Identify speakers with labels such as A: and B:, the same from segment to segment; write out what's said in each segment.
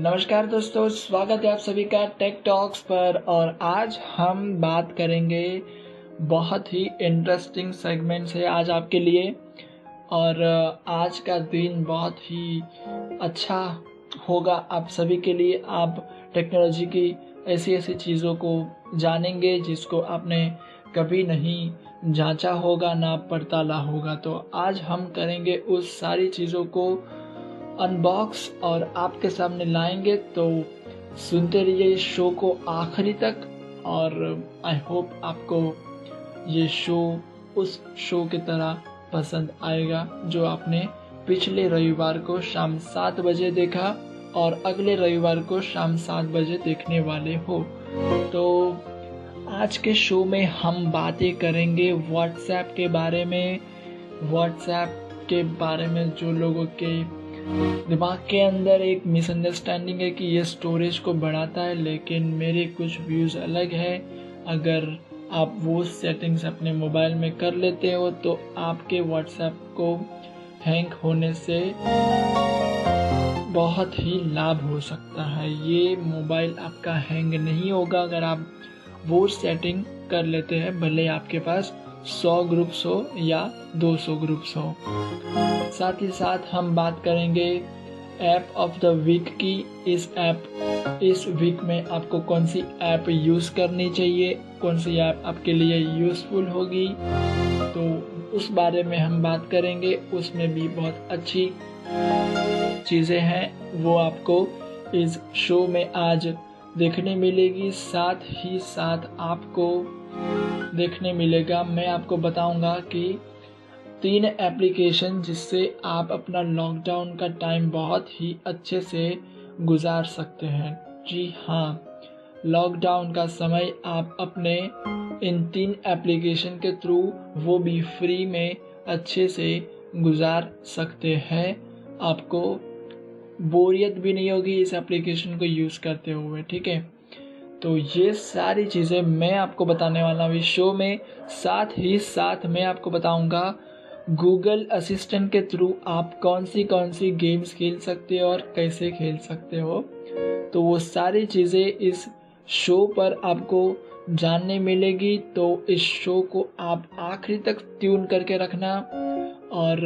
A: नमस्कार दोस्तों, स्वागत है आप सभी का टेक टॉक्स पर। और आज हम बात करेंगे बहुत ही इंटरेस्टिंग सेगमेंट से आज आपके लिए। और आज का दिन बहुत ही अच्छा होगा आप सभी के लिए। आप टेक्नोलॉजी की ऐसी ऐसी चीज़ों को जानेंगे जिसको आपने कभी नहीं जांचा होगा ना पड़ताला होगा। तो आज हम करेंगे उस सारी चीज़ों को अनबॉक्स और आपके सामने लाएंगे। तो सुनते रहिए इस शो को आखिरी तक। और आई होप आपको ये शो उस शो की तरह पसंद आएगा जो आपने पिछले रविवार को शाम 7 बजे देखा और अगले रविवार को शाम 7 बजे देखने वाले हो। तो आज के शो में हम बातें करेंगे व्हाट्सएप के बारे में। व्हाट्सएप के बारे में जो लोगों के दिमाग के अंदर एक मिसअंडरस्टैंडिंग है कि ये स्टोरेज को बढ़ाता है, लेकिन मेरे कुछ व्यूज़ अलग है। अगर आप वो सेटिंग्स अपने मोबाइल में कर लेते हो तो आपके व्हाट्सएप को हैंग होने से बहुत ही लाभ हो सकता है। ये मोबाइल आपका हैंग नहीं होगा अगर आप वो सेटिंग कर लेते हैं, भले आपके पास 100 ग्रुप्स हो या 200 ग्रुप्स हो। साथ ही साथ हम बात करेंगे ऐप ऑफ द वीक की। इस वीक में आपको कौन सी ऐप यूज़ करनी चाहिए, कौन सी ऐप आपके लिए यूज़फुल होगी, तो उस बारे में हम बात करेंगे। उसमें भी बहुत अच्छी चीज़ें हैं, वो आपको इस शो में आज देखने मिलेगी। साथ ही साथ आपको देखने मिलेगा, मैं आपको बताऊंगा कि 3 एप्लीकेशन जिससे आप अपना लॉकडाउन का टाइम बहुत ही अच्छे से गुजार सकते हैं। जी हाँ, लॉकडाउन का समय आप अपने इन 3 एप्लीकेशन के थ्रू, वो भी फ्री में, अच्छे से गुजार सकते हैं। आपको बोरियत भी नहीं होगी इस एप्लीकेशन को यूज़ करते हुए, ठीक है। तो ये सारी चीज़ें मैं आपको बताने वाला हूँ इस शो में। साथ ही साथ मैं आपको बताऊंगा गूगल असिस्टेंट के थ्रू आप कौन सी गेम्स खेल सकते हो और कैसे खेल सकते हो। तो वो सारी चीज़ें इस शो पर आपको जानने मिलेगी। तो इस शो को आप आखिरी तक ट्यून करके रखना। और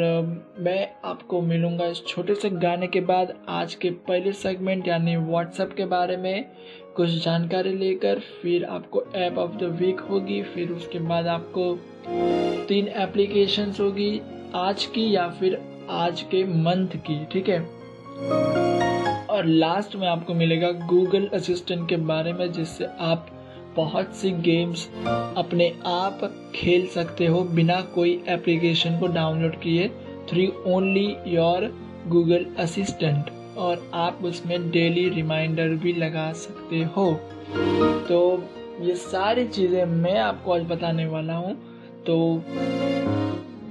A: मैं आपको मिलूँगा इस छोटे से गाने के बाद आज के पहले सेगमेंट यानी व्हाट्सएप के बारे में कुछ जानकारी लेकर। फिर आपको ऐप ऑफ द वीक होगी, फिर उसके बाद आपको 3 एप्लीकेशंस होगी आज की या फिर आज के मंथ की, ठीक है। और लास्ट में आपको मिलेगा गूगल असिस्टेंट के बारे में, जिससे आप बहुत सी गेम्स अपने आप खेल सकते हो बिना कोई एप्लीकेशन को डाउनलोड किए, through only your Google assistant. और आप उसमें डेली रिमाइंडर भी लगा सकते हो। तो ये सारी चीज़ें मैं आपको आज बताने वाला हूँ। तो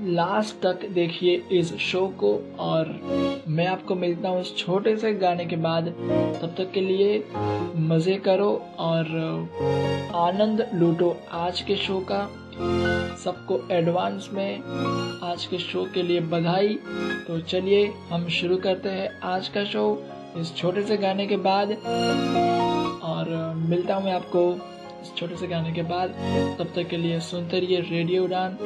A: लास्ट तक देखिए इस शो को। और मैं आपको मिलता हूँ इस छोटे से गाने के बाद। तब तक के लिए मज़े करो और आनंद लूटो आज के शो का। सबको एडवांस में आज के शो के लिए बधाई। तो चलिए हम शुरू करते हैं आज का शो इस छोटे से गाने के बाद। और मिलता हूँ मैं आपको इस छोटे से गाने के बाद। तब तक के लिए सुनते रहिए रेडियो उड़ान।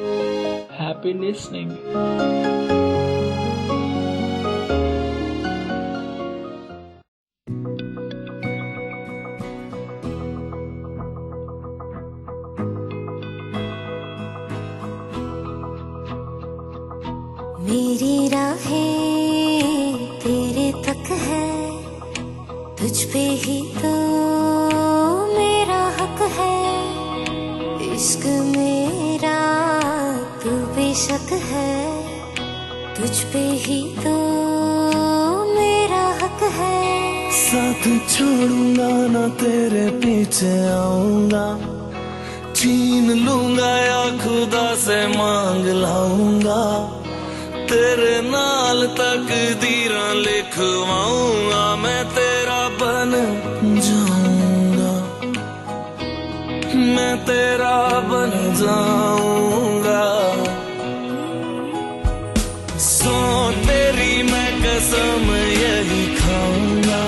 A: Happy listening.
B: मेरी राहें तेरे तक है, तुझ पे ही तो मेरा हक है। इश्क मेरा तू बेशक है, तुझ पे ही तो मेरा हक है।
C: साथ छोड़ूंगा ना तेरे पीछे आऊंगा, छीन लूंगा या खुदा से मांग लाऊंगा। तेरे नाल तकदीरां लिखवाऊंगा, मैं तेरा बन जाऊंगा, मैं तेरा बन जाऊंगा। सो तेरी मैं कसम यही खाऊंगा,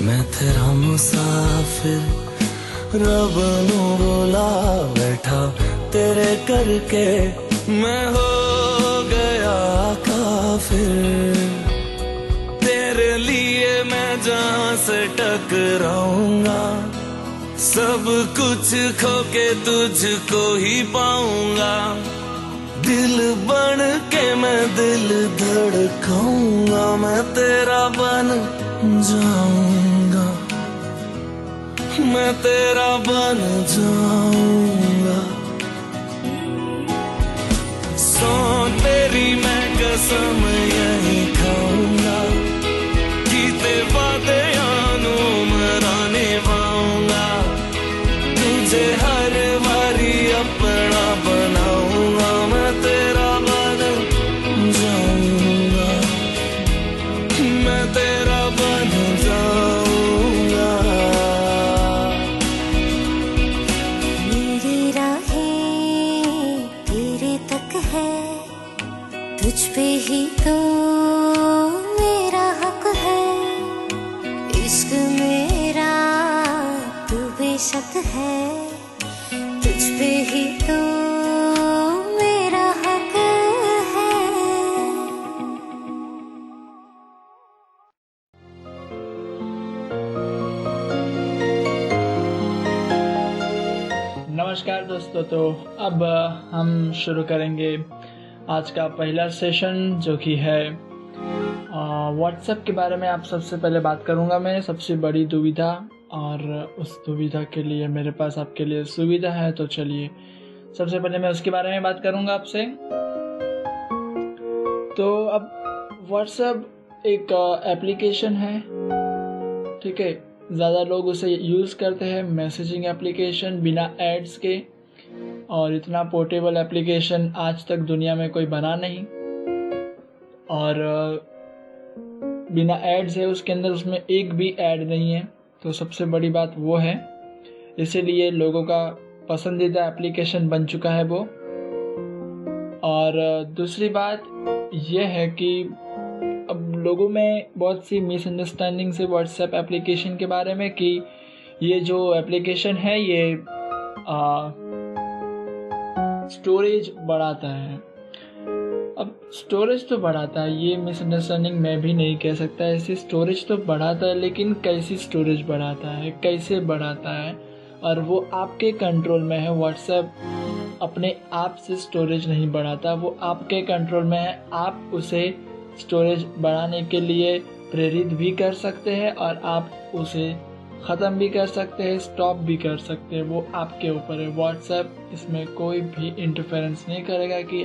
C: मैं तेरा मुसाफिर, रब नू बुला बैठा तेरे करके मैं हो गया काफिर। तेरे लिए मैं जहां से टकराऊंगा, सब कुछ खो के तुझको ही पाऊंगा। दिल बन के मैं दिल धड़काऊंगा, मैं तेरा बन जाऊंगा, मैं तेरा बन जाऊंगा। सो तेरी मैं कसम यही खाऊंगा, कीते वादे आनू मराने पाऊंगा। तुझे हर बारी अपना बनाऊंगा, मैं तेरा बन जाऊंगा, मैं तेरा बन जाऊंगा।
B: मेरी राहें तेरे तक है, तुझ पे ही तो मेरा हक है। इश्क मेरा तू बेशक है, तुझ पे ही तो मेरा हक है।
A: नमस्कार दोस्तों, तो अब हम शुरू करेंगे आज का पहला सेशन, जो कि है व्हाट्सएप के बारे में। आप सबसे पहले बात करूंगा मैं सबसे बड़ी दुविधा, और उस दुविधा के लिए मेरे पास आपके लिए सुविधा है। तो चलिए सबसे पहले मैं उसके बारे में बात करूंगा आपसे। तो अब व्हाट्सएप एक एप्लीकेशन है, ठीक है। ज़्यादा लोग उसे यूज़ करते हैं, मैसेजिंग एप्लीकेशन बिना एड्स के, और इतना पोर्टेबल एप्लीकेशन आज तक दुनिया में कोई बना नहीं। और बिना एड्स है उसके अंदर, उसमें एक भी ऐड नहीं है, तो सबसे बड़ी बात वो है। इसीलिए लोगों का पसंदीदा एप्लीकेशन बन चुका है वो। और दूसरी बात यह है कि अब लोगों में बहुत सी मिसअंडरस्टैंडिंग से व्हाट्सएप एप्लीकेशन के बारे में, कि ये जो एप्लीकेशन है ये स्टोरेज बढ़ाता है। अब स्टोरेज तो बढ़ाता है, ये मिसअंडरस्टैंडिंग मैं भी नहीं कह सकता। ऐसी स्टोरेज तो बढ़ाता है, लेकिन कैसी स्टोरेज बढ़ाता है, कैसे बढ़ाता है, और वो आपके कंट्रोल में है। व्हाट्सएप अपने आप से स्टोरेज नहीं बढ़ाता, वो आपके कंट्रोल में है। आप उसे स्टोरेज बढ़ाने के लिए प्रेरित भी कर सकते हैं, और आप उसे ख़त्म भी कर सकते हैं, स्टॉप भी कर सकते हैं। वो आपके ऊपर है। व्हाट्सएप इसमें कोई भी इंटरफेरेंस नहीं करेगा कि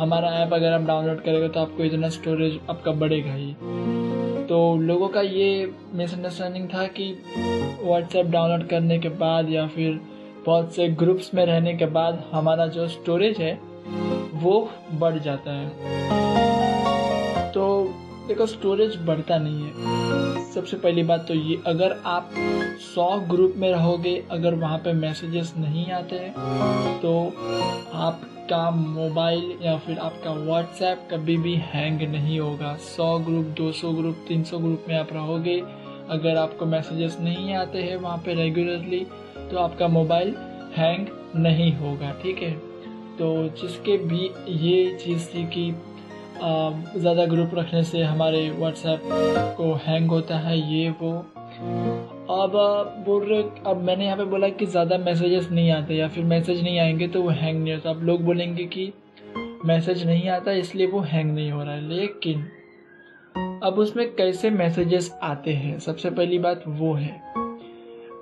A: हमारा ऐप अगर आप डाउनलोड करेगा तो आपको इतना स्टोरेज आपका बढ़ेगा ही। तो लोगों का ये मिसअंडरस्टैंडिंग था कि व्हाट्सएप डाउनलोड करने के बाद या फिर बहुत से ग्रुप्स में रहने के बाद हमारा जो स्टोरेज है वो बढ़ जाता है। तो देखो, स्टोरेज बढ़ता नहीं है। सबसे पहली बात तो ये, अगर आप 100 ग्रुप में रहोगे, अगर वहाँ पे मैसेजेस नहीं आते हैं तो आपका मोबाइल या फिर आपका व्हाट्सएप कभी भी हैंग नहीं होगा। 100 ग्रुप, 200 ग्रुप, 300 ग्रुप में आप रहोगे, अगर आपको मैसेजेस नहीं आते हैं वहाँ पे रेगुलरली, तो आपका मोबाइल हैंग नहीं होगा, ठीक है। तो जिसके भी ये चीज़ थी कि ज़्यादा ग्रुप रखने से हमारे व्हाट्सएप को हैंग होता है, ये वो। अब मैंने यहाँ पे बोला कि ज़्यादा मैसेजेस नहीं आते या फिर मैसेज नहीं आएंगे तो वो हैंग नहीं होता। अब लोग बोलेंगे कि मैसेज नहीं आता इसलिए वो हैंग नहीं हो रहा है, लेकिन अब उसमें कैसे मैसेजेस आते हैं, सबसे पहली बात वो है।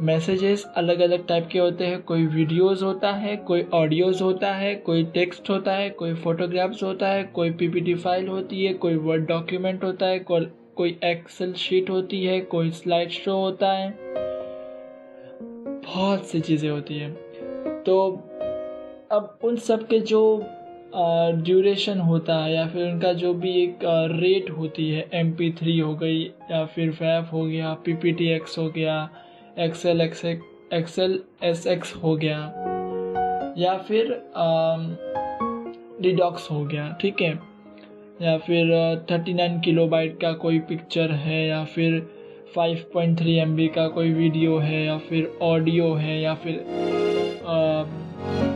A: मैसेजेस अलग अलग टाइप के होते हैं। कोई वीडियोस होता है, कोई ऑडियोज़ होता है, कोई टेक्स्ट होता है, कोई फोटोग्राफ्स होता है, कोई पीपीटी फाइल होती है, कोई वर्ड डॉक्यूमेंट होता है, कोई एक्सेल शीट होती है, कोई स्लाइड शो होता है, बहुत सी चीज़ें होती हैं। तो अब उन सब के जो ड्यूरेशन होता है या फिर उनका जो भी एक रेट होती है, MP3 हो गई या फिर FAF हो गया, PPTX हो गया, एक्सेल SX हो गया, या फिर डिडॉक्स हो गया, ठीक है, या फिर 39 किलोबाइट का कोई पिक्चर है, या फिर 5.3 MB का कोई वीडियो है या फिर ऑडियो है या फिर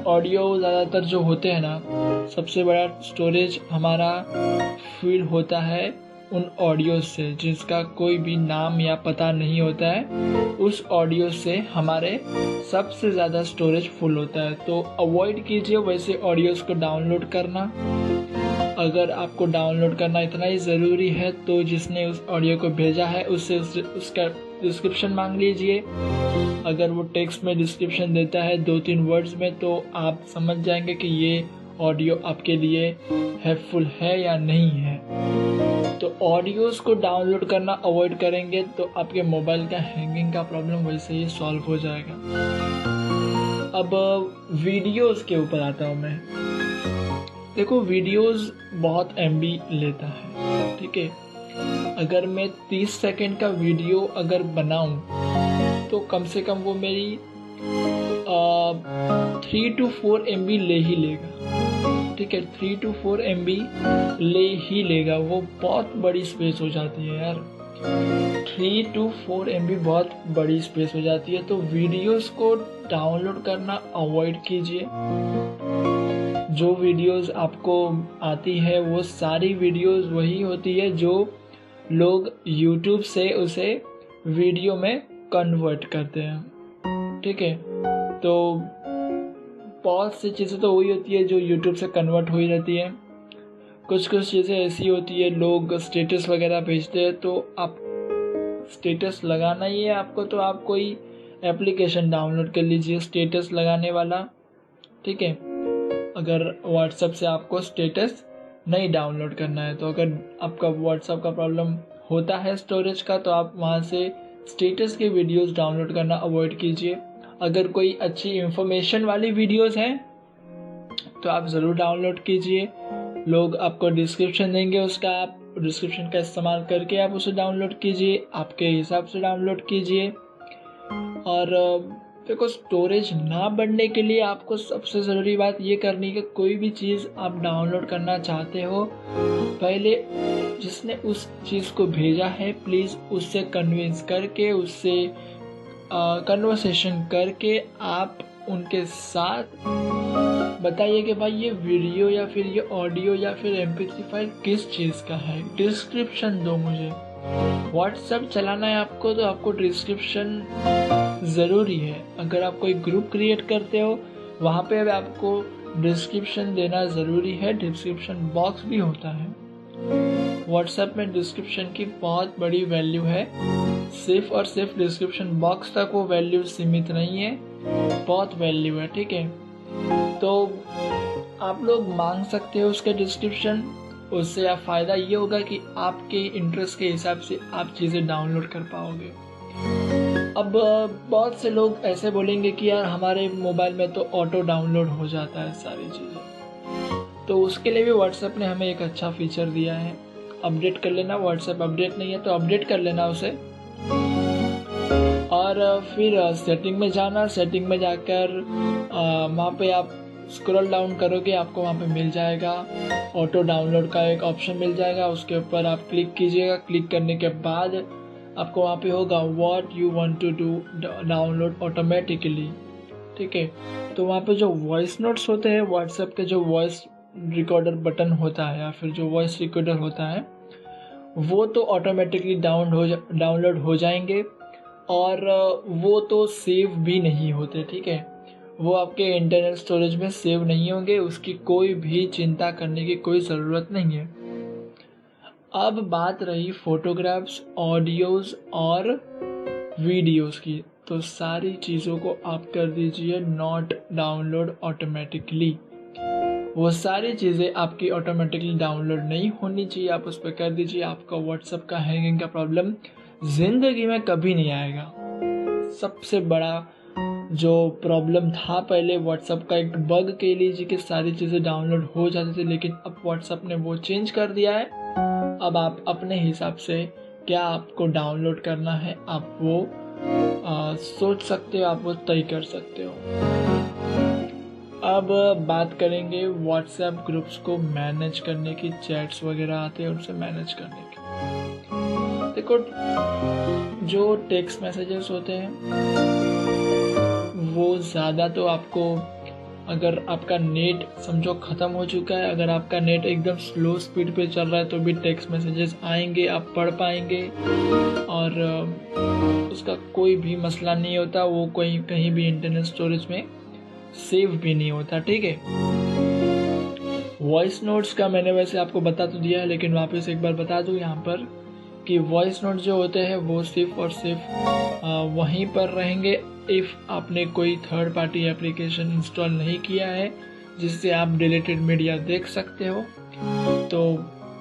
A: ऑडियो ज़्यादातर जो होते हैं ना, सबसे बड़ा स्टोरेज हमारा फील होता है उन ऑडियो से जिसका कोई भी नाम या पता नहीं होता है। उस ऑडियो से हमारे सबसे ज़्यादा स्टोरेज फुल होता है। तो अवॉइड कीजिए वैसे ऑडियोज़ को डाउनलोड करना। अगर आपको डाउनलोड करना इतना ही ज़रूरी है तो जिसने उस ऑडियो को भेजा है उससे उसका डिस्क्रिप्शन मांग लीजिए। अगर वो टेक्स्ट में डिस्क्रिप्शन देता है 2-3 वर्ड्स में तो आप समझ जाएंगे कि ये ऑडियो आपके लिए हेल्पफुल है या नहीं है। तो ऑडियोज़ को डाउनलोड करना अवॉइड करेंगे तो आपके मोबाइल का हैंगिंग का प्रॉब्लम वैसे ही सॉल्व हो जाएगा। अब वीडियोज़ के ऊपर आता हूँ मैं। देखो, वीडियोज़ बहुत MB लेता है, ठीक है। अगर मैं 30 सेकंड का वीडियो अगर बनाऊं तो कम से कम वो मेरी 3 to 4 MB ले ही लेगा, ठीक है। 3 to 4 MB ले ही लेगा। वो बहुत बड़ी स्पेस हो जाती है यार। 3 to 4 MB बहुत बड़ी स्पेस हो जाती है। तो वीडियोज़ को डाउनलोड करना अवॉइड कीजिए। जो वीडियोज़ आपको आती है वो सारी वीडियोज़ वही होती है जो लोग YouTube से उसे वीडियो में कन्वर्ट करते हैं, ठीक है। तो बहुत सी चीज़ें तो वही होती है जो YouTube से कन्वर्ट हुई रहती है। कुछ चीज़ें ऐसी होती है, लोग स्टेटस वगैरह भेजते हैं तो आप स्टेटस लगाना ही है आपको, तो आप कोई एप्लीकेशन डाउनलोड कर लीजिए स्टेटस लगाने वाला, ठीक है। अगर WhatsApp से आपको स्टेटस नहीं डाउनलोड करना है तो अगर आपका WhatsApp का प्रॉब्लम होता है स्टोरेज का तो आप वहाँ से स्टेटस के वीडियोस डाउनलोड करना अवॉइड कीजिए। अगर कोई अच्छी इंफॉर्मेशन वाली वीडियोस हैं तो आप ज़रूर डाउनलोड कीजिए। लोग आपको डिस्क्रिप्शन देंगे, उसका आप डिस्क्रिप्शन का इस्तेमाल करके आप उसे डाउनलोड कीजिए, आपके हिसाब से डाउनलोड कीजिए। और देखो, स्टोरेज ना बढ़ने के लिए आपको सबसे ज़रूरी बात ये करनी है कि कोई भी चीज़ आप डाउनलोड करना चाहते हो, पहले जिसने उस चीज़ को भेजा है प्लीज़ उससे कन्विंस करके, उससे कन्वर्सेशन करके आप उनके साथ बताइए कि भाई ये वीडियो या फिर ये ऑडियो या फिर MP3 फाइल किस चीज़ का है, डिस्क्रिप्शन दो मुझे। WhatsApp चलाना है आपको तो आपको डिस्क्रिप्शन ज़रूरी है। अगर आप कोई ग्रुप क्रिएट करते हो वहाँ पे आपको डिस्क्रिप्शन देना ज़रूरी है। डिस्क्रिप्शन बॉक्स भी होता है। WhatsApp में डिस्क्रिप्शन की बहुत बड़ी वैल्यू है। सिर्फ और सिर्फ डिस्क्रिप्शन बॉक्स तक वो वैल्यू सीमित नहीं है, बहुत वैल्यू है, ठीक है। तो आप लोग मांग सकते हो उसके डिस्क्रिप्शन। उससे आप फ़ायदा ये होगा कि आपके इंटरेस्ट के हिसाब से आप चीज़ें डाउनलोड कर पाओगे। अब बहुत से लोग ऐसे बोलेंगे कि यार हमारे मोबाइल में तो ऑटो डाउनलोड हो जाता है सारी चीज़ें, तो उसके लिए भी WhatsApp ने हमें एक अच्छा फीचर दिया है। अपडेट कर लेना। WhatsApp अपडेट नहीं है तो अपडेट कर लेना उसे, और फिर सेटिंग में जाना। सेटिंग में जाकर वहाँ पे आप स्क्रॉल डाउन करोगे, आपको वहाँ पे मिल जाएगा ऑटो डाउनलोड का एक ऑप्शन मिल जाएगा। उसके ऊपर आप क्लिक कीजिएगा। क्लिक करने के बाद आपको वहाँ पे होगा what you want to do download automatically, ठीक है। तो वहाँ पे जो वॉइस नोट्स होते हैं, WhatsApp के जो वॉइस रिकॉर्डर बटन होता है या फिर जो वॉइस रिकॉर्डर होता है वो तो ऑटोमेटिकली डाउनलोड हो जाएंगे, और वो तो सेव भी नहीं होते, ठीक है। वो आपके इंटरनल स्टोरेज में सेव नहीं होंगे, उसकी कोई भी चिंता करने की कोई ज़रूरत नहीं है। अब बात रही फोटोग्राफ्स, ऑडियोज़ और वीडियोज़ की, तो सारी चीज़ों को आप कर दीजिए नॉट डाउनलोड ऑटोमेटिकली। वो सारी चीज़ें आपकी ऑटोमेटिकली डाउनलोड नहीं होनी चाहिए, आप उस पर कर दीजिए। आपका WhatsApp का हैंगिंग का प्रॉब्लम ज़िंदगी में कभी नहीं आएगा। सबसे बड़ा जो प्रॉब्लम था पहले WhatsApp का एक बग कह लीजिए कि सारी चीज़ें डाउनलोड हो जाती थी, लेकिन अब WhatsApp ने वो चेंज कर दिया है। अब आप अपने हिसाब से क्या आपको डाउनलोड करना है आप वो सोच सकते हो, आप वो तय कर सकते हो। अब बात करेंगे WhatsApp ग्रुप्स को मैनेज करने की। चैट्स वगैरह आते हैं उनसे मैनेज करने की। देखो, जो टेक्स्ट मैसेजेस होते हैं वो ज़्यादा तो आपको, अगर आपका नेट समझो ख़त्म हो चुका है, अगर आपका नेट एकदम स्लो स्पीड पे चल रहा है तो भी टेक्स्ट मैसेजेस आएंगे, आप पढ़ पाएंगे और उसका कोई भी मसला नहीं होता, वो कोई कहीं भी इंटरनल स्टोरेज में सेव भी नहीं होता, ठीक है। वॉइस नोट्स का मैंने वैसे आपको बता तो दिया है, लेकिन वापस एक बार बता दूं यहाँ पर कि वॉइस नोट जो होते हैं वो सिर्फ और सिर्फ वहीं पर रहेंगे इफ़ आपने कोई थर्ड पार्टी एप्लीकेशन इंस्टॉल नहीं किया है जिससे आप डिलीटेड मीडिया देख सकते हो। तो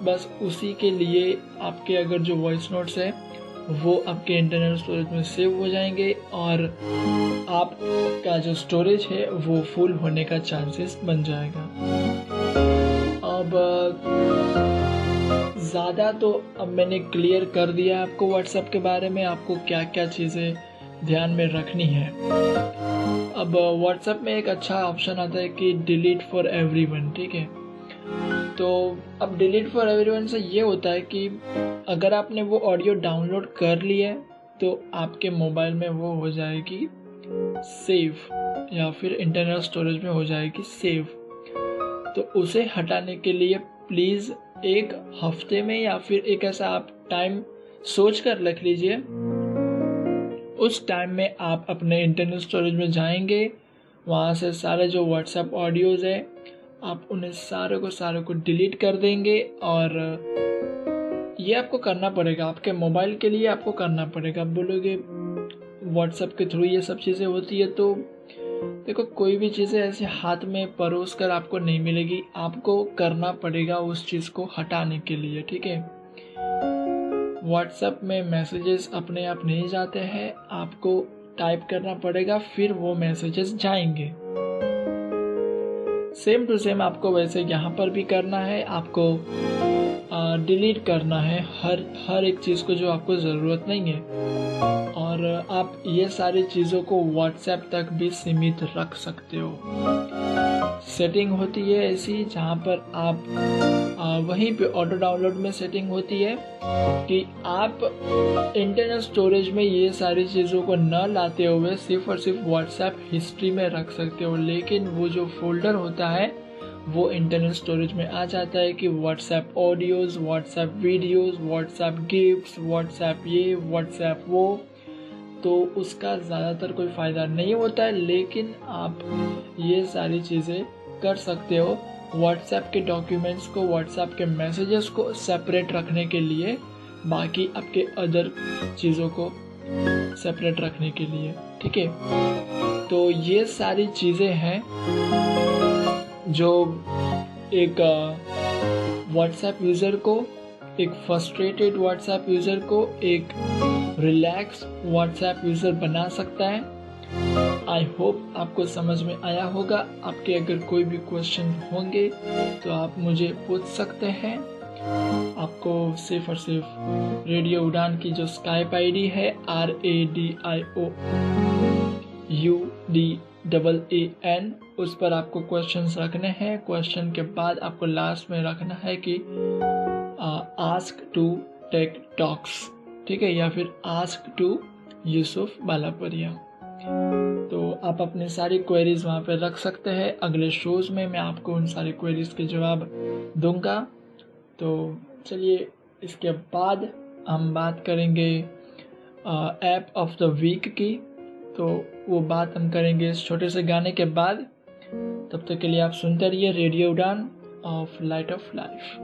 A: बस उसी के लिए आपके अगर जो वॉइस नोट्स है वो आपके इंटरनल स्टोरेज में सेव हो जाएंगे और आपका जो स्टोरेज है वो फुल होने का चांसेस बन जाएगा। अब ज़्यादा तो अब मैंने क्लियर कर दिया आपको व्हाट्सएप के बारे में, आपको क्या क्या चीज़ें ध्यान में रखनी है। अब व्हाट्सएप में एक अच्छा ऑप्शन आता है कि डिलीट फॉर एवरीवन, ठीक है। तो अब डिलीट फॉर एवरीवन से ये होता है कि अगर आपने वो ऑडियो डाउनलोड कर लिया है तो आपके मोबाइल में वो हो जाएगी सेव या फिर इंटरनल स्टोरेज में हो जाएगी सेव। तो उसे हटाने के लिए प्लीज़ एक हफ्ते में या फिर एक ऐसा आप टाइम सोच कर रख लीजिए, उस टाइम में आप अपने इंटरनल स्टोरेज में जाएंगे, वहाँ से सारे जो व्हाट्सएप ऑडियोज़ है आप उन्हें सारे को डिलीट कर देंगे। और ये आपको करना पड़ेगा, आपके मोबाइल के लिए आपको करना पड़ेगा। आप बोलोगे व्हाट्सएप के थ्रू ये सब चीज़ें होती है, तो देखो कोई भी चीज़ें ऐसे हाथ में परोस कर आपको नहीं मिलेगी, आपको करना पड़ेगा उस चीज़ को हटाने के लिए, ठीक है। व्हाट्सएप में मैसेजेस अपने आप नहीं जाते हैं, आपको टाइप करना पड़ेगा फिर वो मैसेजेस जाएंगे। सेम टू सेम आपको वैसे यहाँ पर भी करना है, आपको डिलीट करना है हर एक चीज़ को जो आपको ज़रूरत नहीं है। और आप ये सारी चीज़ों को व्हाट्सएप तक भी सीमित रख सकते हो। सेटिंग होती है ऐसी जहाँ पर आप वहीं पे ऑटो डाउनलोड में सेटिंग होती है कि आप इंटरनल स्टोरेज में ये सारी चीज़ों को न लाते हुए सिर्फ और सिर्फ व्हाट्सएप हिस्ट्री में रख सकते हो, लेकिन वो जो फोल्डर होता है वो इंटरनल स्टोरेज में आ जाता है कि WhatsApp audios, WhatsApp videos, WhatsApp gifts, WhatsApp ये, व्हाट्सएप वो। तो उसका ज़्यादातर कोई फ़ायदा नहीं होता है, लेकिन आप ये सारी चीज़ें कर सकते हो व्हाट्सएप के डॉक्यूमेंट्स को, व्हाट्सएप के मैसेजेस को सेपरेट रखने के लिए, बाकी आपके अदर चीज़ों को सेपरेट रखने के लिए, ठीक है। तो ये सारी चीज़ें हैं जो एक व्हाट्सएप यूज़र को, एक फ्रस्ट्रेटेड व्हाट्सएप यूज़र को एक रिलैक्स व्हाट्सएप यूज़र बना सकता है। आई होप आपको समझ में आया होगा। आपके अगर कोई भी क्वेश्चन होंगे तो आप मुझे पूछ सकते हैं। आपको सिर्फ और सिर्फ रेडियो उड़ान की जो स्काइप आईडी है RADIOUDAAN, उस पर आपको क्वेश्चंस रखने हैं। क्वेश्चन के बाद आपको लास्ट में रखना है कि आस्क टू टेक टॉक्स, ठीक है, या फिर आस्क टू यूसुफ बालापरिया। तो आप अपनी सारी क्वेरीज वहाँ पे रख सकते हैं। अगले शोज़ में मैं आपको उन सारी क्वेरीज के जवाब दूंगा। तो चलिए, इसके बाद हम बात करेंगे ऐप ऑफ द वीक की। तो वो बात हम करेंगे इस छोटे से गाने के बाद। तब तक के लिए आप सुनते रहिए रेडियो उड़ान ऑफ लाइट ऑफ लाइफ।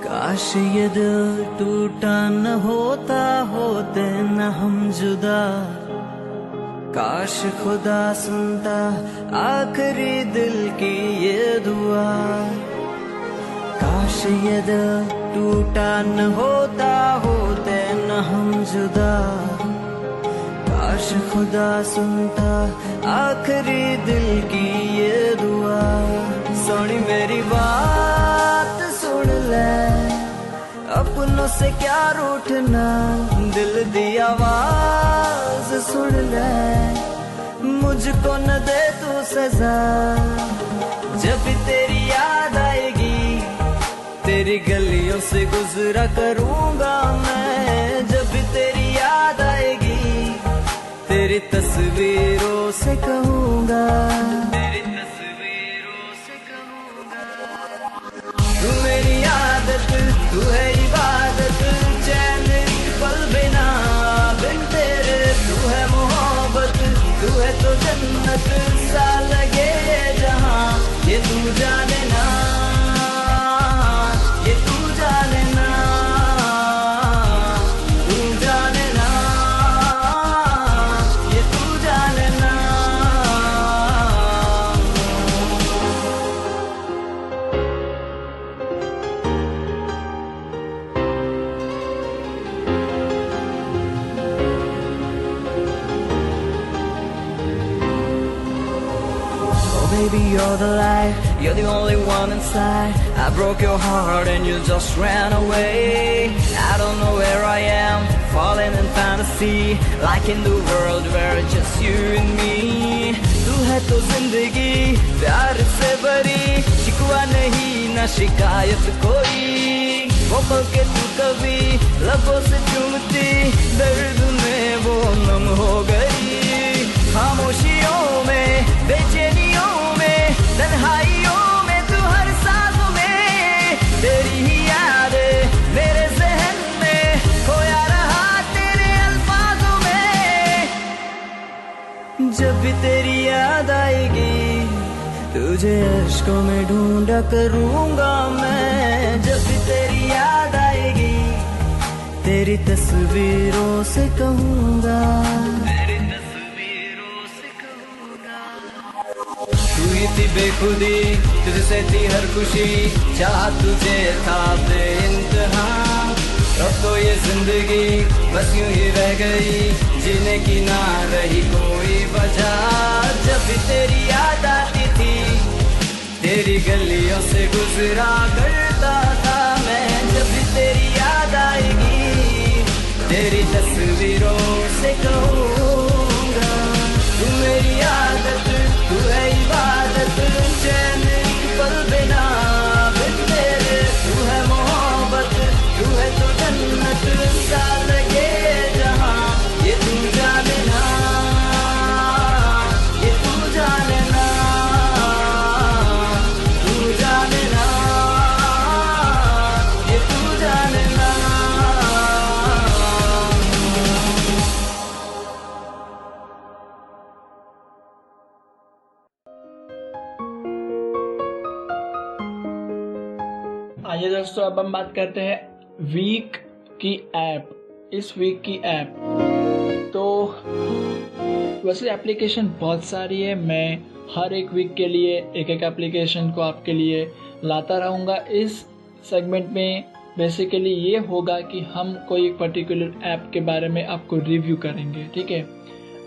C: काश ये दिल टूटा न होता, होते न हम जुदा। काश खुदा सुनता आखिरी दिल की ये दुआ। काश ये दिल टूटा न होता, होते न हम जुदा। काश खुदा सुनता आखिरी दिल की ये दुआ। सोनी मेरी बात सुन ले, अपनों से क्या रूठना, दिल दी आवाज सुन ले, मुझको न दे तू सजा। जब तेरी याद आएगी, तेरी गलियों से गुजरा करूंगा मैं। जब तेरी याद आएगी, तेरी तस्वीरों से कहूंगा, तेरी तस्वीरों से कहूंगा। तू मेरी आदत, तू है इबादत, चैन पल बिना बिन तेरे। तू है मोहब्बत, तू है तो जन्नत सा लगे जहां। ये तू जाने ना, ये तू जाने ना, तू जाने ना, ये तू जाने ना। Baby, you're the light, you're the only one inside. I broke your heart and you just ran away. I don't know where I am, falling in fantasy, like in the world where it's just you and me. तू है तो जिंदगी प्यार से भरी, शिकवा नहीं ना शिकायत कोई। वो पल के तू कभी लबों से चूमती, दर्द में वो नम हो गई। खामोशियों में, बेचैनियों में, तन्हाइयों में, तू हर सांसों में। तेरी ही यादें मेरे ज़हन में, खोया रहा तेरे अल्फाजों में। जब भी तेरी याद आएगी, तुझे अश्कों में ढूंढा करूंगा मैं। जब भी तेरी याद आएगी, तेरी तस्वीरों से कहूंगा, तेरी तस्वीरों से कहूंगा। तू ही थी बेखुदी, तुझसे थी हर खुशी, चाह तुझे था बेइंतहा। अब तो ये जिंदगी बस यूं ही रह गई, जीने की ना रही कोई वजह। जब भी तेरी याद आती थी, तेरी गलियों से गुजरा करता था मैं। जब भी तेरी याद आएगी, तेरी तस्वीरों से कहूंगा। तू मेरी आदत, तू है इबादत, चैन पल बिना बिन तेरे। तू है मोहब्बत, तू है तो जन्नत सा लगे जहां। ये तू जाने ना, ये तू जाने ना, तू जाने ना, ये तू जाने ना।
A: आइए दोस्तों, अब हम बात करते हैं वीक की ऐप। इस वीक की ऐप तो वैसे एप्लीकेशन बहुत सारी है। मैं हर एक वीक के लिए एक एक एप्लीकेशन को आपके लिए लाता रहूँगा। इस सेगमेंट में बेसिकली ये होगा कि हम कोई एक पर्टिकुलर ऐप के बारे में आपको रिव्यू करेंगे, ठीक है।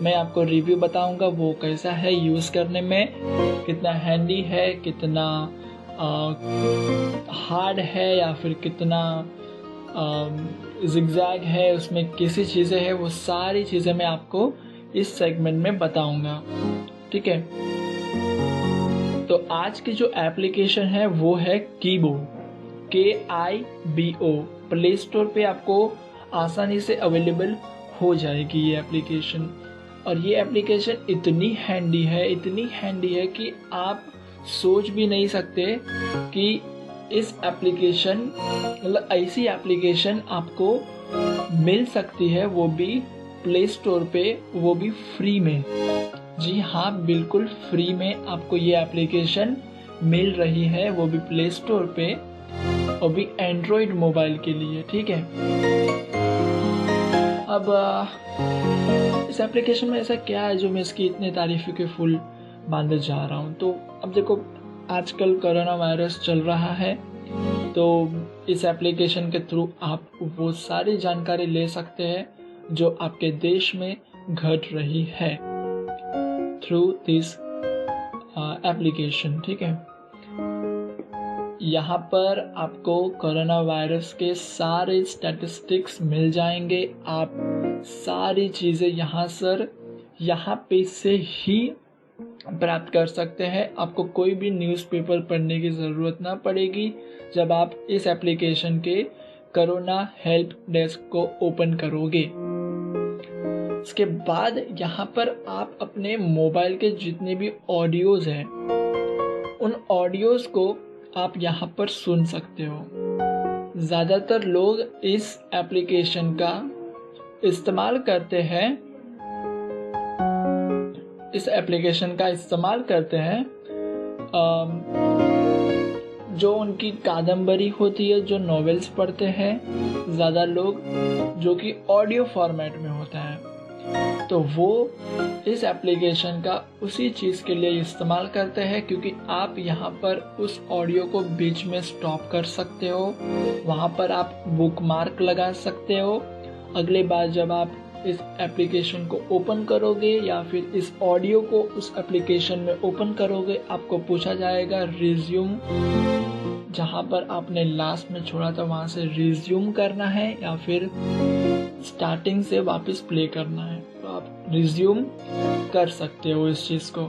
A: मैं आपको रिव्यू बताऊंगा वो कैसा है यूज़ करने में, कितना हैंडी है, कितना हार्ड है, या फिर कितना जिगजैग है, उसमें कैसी चीज़ें हैं, वो सारी चीज़ें मैं आपको इस सेगमेंट में बताऊंगा, ठीक है। तो आज की जो एप्लीकेशन है वो है कीबो, KIBO। प्ले स्टोर पे आपको आसानी से अवेलेबल हो जाएगी ये एप्लीकेशन। और ये एप्लीकेशन इतनी हैंडी है कि आप सोच भी नहीं सकते कि इस एप्लीकेशन मतलब ऐसी एप्लीकेशन आपको मिल सकती है, वो भी प्ले स्टोर पे, वो भी फ्री में। जी हाँ, बिल्कुल फ्री में आपको ये एप्लीकेशन मिल रही है, वो भी प्ले स्टोर पे, और भी एंड्रॉयड मोबाइल के लिए, ठीक है। अब इस एप्लीकेशन में ऐसा क्या है जो मैं इसकी इतनी तारीफों के फुल बांधे जा रहा हूँ। तो अब देखो, आजकल कोरोना वायरस चल रहा है, तो इस एप्लीकेशन के थ्रू आप वो सारी जानकारी ले सकते हैं जो आपके देश में घट रही है थ्रू दिस एप्लीकेशन, ठीक है। यहाँ पर आपको कोरोना वायरस के सारे स्टैटिस्टिक्स मिल जाएंगे। आप सारी चीज़ें यहाँ पे से ही प्राप्त कर सकते हैं। आपको कोई भी न्यूज़पेपर पढ़ने की ज़रूरत ना पड़ेगी जब आप इस एप्लीकेशन के कोरोना हेल्प डेस्क को ओपन करोगे। इसके बाद यहाँ पर आप अपने मोबाइल के जितने भी ऑडियोज़ हैं उन ऑडियोज़ को आप यहाँ पर सुन सकते हो। ज़्यादातर लोग इस एप्लीकेशन का इस्तेमाल करते हैं जो उनकी कादम्बरी होती है, जो नॉवेल्स पढ़ते हैं ज़्यादा लोग, जो कि ऑडियो फॉर्मेट में होता है, तो वो इस एप्लीकेशन का उसी चीज़ के लिए इस्तेमाल करते हैं, क्योंकि आप यहाँ पर उस ऑडियो को बीच में स्टॉप कर सकते हो। वहाँ पर आप बुकमार्क लगा सकते हो। अगली बार जब आप इस एप्लीकेशन को ओपन करोगे या फिर इस ऑडियो को उस एप्लीकेशन में ओपन करोगे, आपको पूछा जाएगा रिज्यूम, जहाँ पर आपने लास्ट में छोड़ा था वहाँ से रिज्यूम करना है या फिर स्टार्टिंग से वापस प्ले करना है। तो आप रिज्यूम कर सकते हो इस चीज़ को।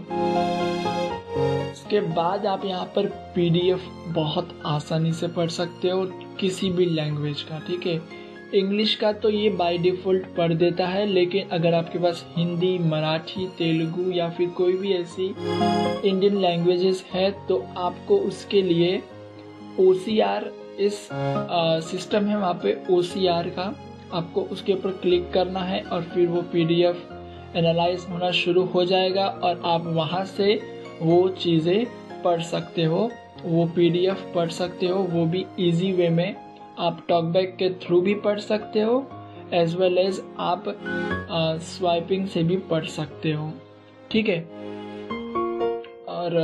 A: इसके बाद आप यहाँ पर PDF बहुत आसानी से पढ़ सकते हो किसी भी लैंग्वेज का, ठीक है। इंग्लिश का तो ये बाय डिफ़ॉल्ट पढ़ देता है, लेकिन अगर आपके पास हिंदी, मराठी, तेलुगु या फिर कोई भी ऐसी इंडियन लैंग्वेजेस है तो आपको उसके लिए OCR इस सिस्टम है, वहाँ पे OCR का आपको उसके ऊपर क्लिक करना है और फिर वो PDF एनालाइज होना शुरू हो जाएगा और आप वहाँ से वो चीज़ें पढ़ सकते हो, वो PDF पढ़ सकते हो, वो भी इजी वे में। आप टॉकबैक के थ्रू भी पढ़ सकते हो एज वेल एज आप स्वाइपिंग से भी पढ़ सकते हो, ठीक है। और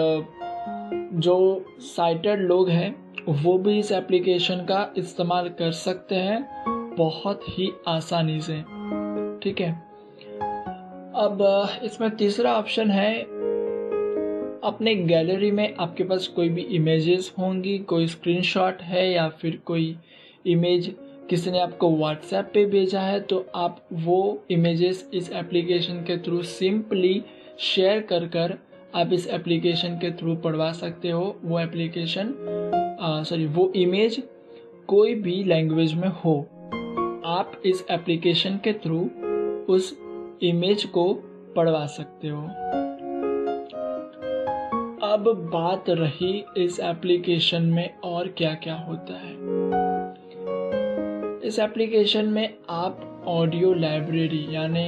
A: जो साइटेड लोग हैं वो भी इस एप्लीकेशन का इस्तेमाल कर सकते हैं बहुत ही आसानी से, ठीक है। अब इसमें तीसरा ऑप्शन है, अपने गैलरी में आपके पास कोई भी इमेजेस होंगी, कोई स्क्रीनशॉट है या फिर कोई इमेज किसी ने आपको व्हाट्सएप पे भेजा है, तो आप वो इमेजेस इस एप्लीकेशन के थ्रू सिंपली शेयर कर आप इस एप्लीकेशन के थ्रू पढ़वा सकते हो। वो एप्लीकेशन वो इमेज कोई भी लैंग्वेज में हो, आप इस एप्लीकेशन के थ्रू उस इमेज को पढ़वा सकते हो। अब बात रही इस एप्लीकेशन में और क्या क्या होता है। इस एप्लीकेशन में आप ऑडियो लाइब्रेरी, यानी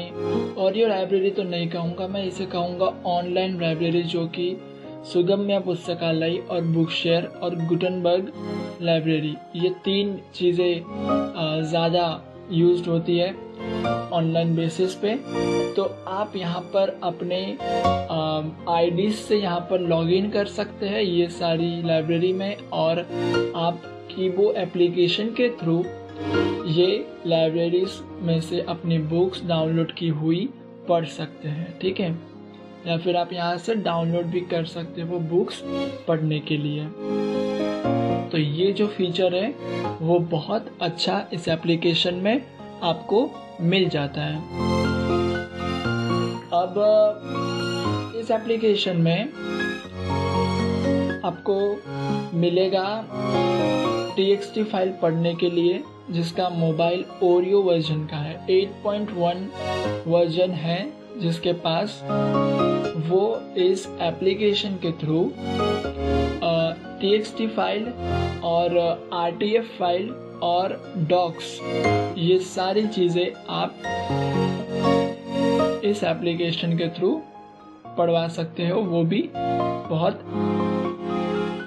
A: ऑडियो लाइब्रेरी तो नहीं कहूँगा मैं, इसे कहूँगा ऑनलाइन लाइब्रेरी, जो कि सुगम्य पुस्तकालय और बुक शेयर और गुटनबर्ग लाइब्रेरी, ये 3 चीज़ें ज़्यादा यूज्ड होती है ऑनलाइन बेसिस पे। तो आप यहाँ पर अपने आईडी से यहाँ पर लॉगिन कर सकते हैं ये सारी लाइब्रेरी में, और आप कीबो एप्लीकेशन के थ्रू ये लाइब्रेरीज में से अपनी बुक्स डाउनलोड की हुई पढ़ सकते हैं, ठीक है। या फिर आप यहाँ से डाउनलोड भी कर सकते हैं वो बुक्स पढ़ने के लिए। तो ये जो फीचर है वो बहुत अच्छा इस एप्लीकेशन में आपको मिल जाता है। अब इस एप्लीकेशन में आपको मिलेगा TXT फाइल पढ़ने के लिए, जिसका मोबाइल ओरियो वर्जन का है, 8.1 वर्जन है जिसके पास, वो इस एप्लीकेशन के थ्रू TXT फाइल और RTF फाइल और डॉक्स, ये सारी चीज़ें आप इस एप्लीकेशन के थ्रू पढ़वा सकते हो, वो भी बहुत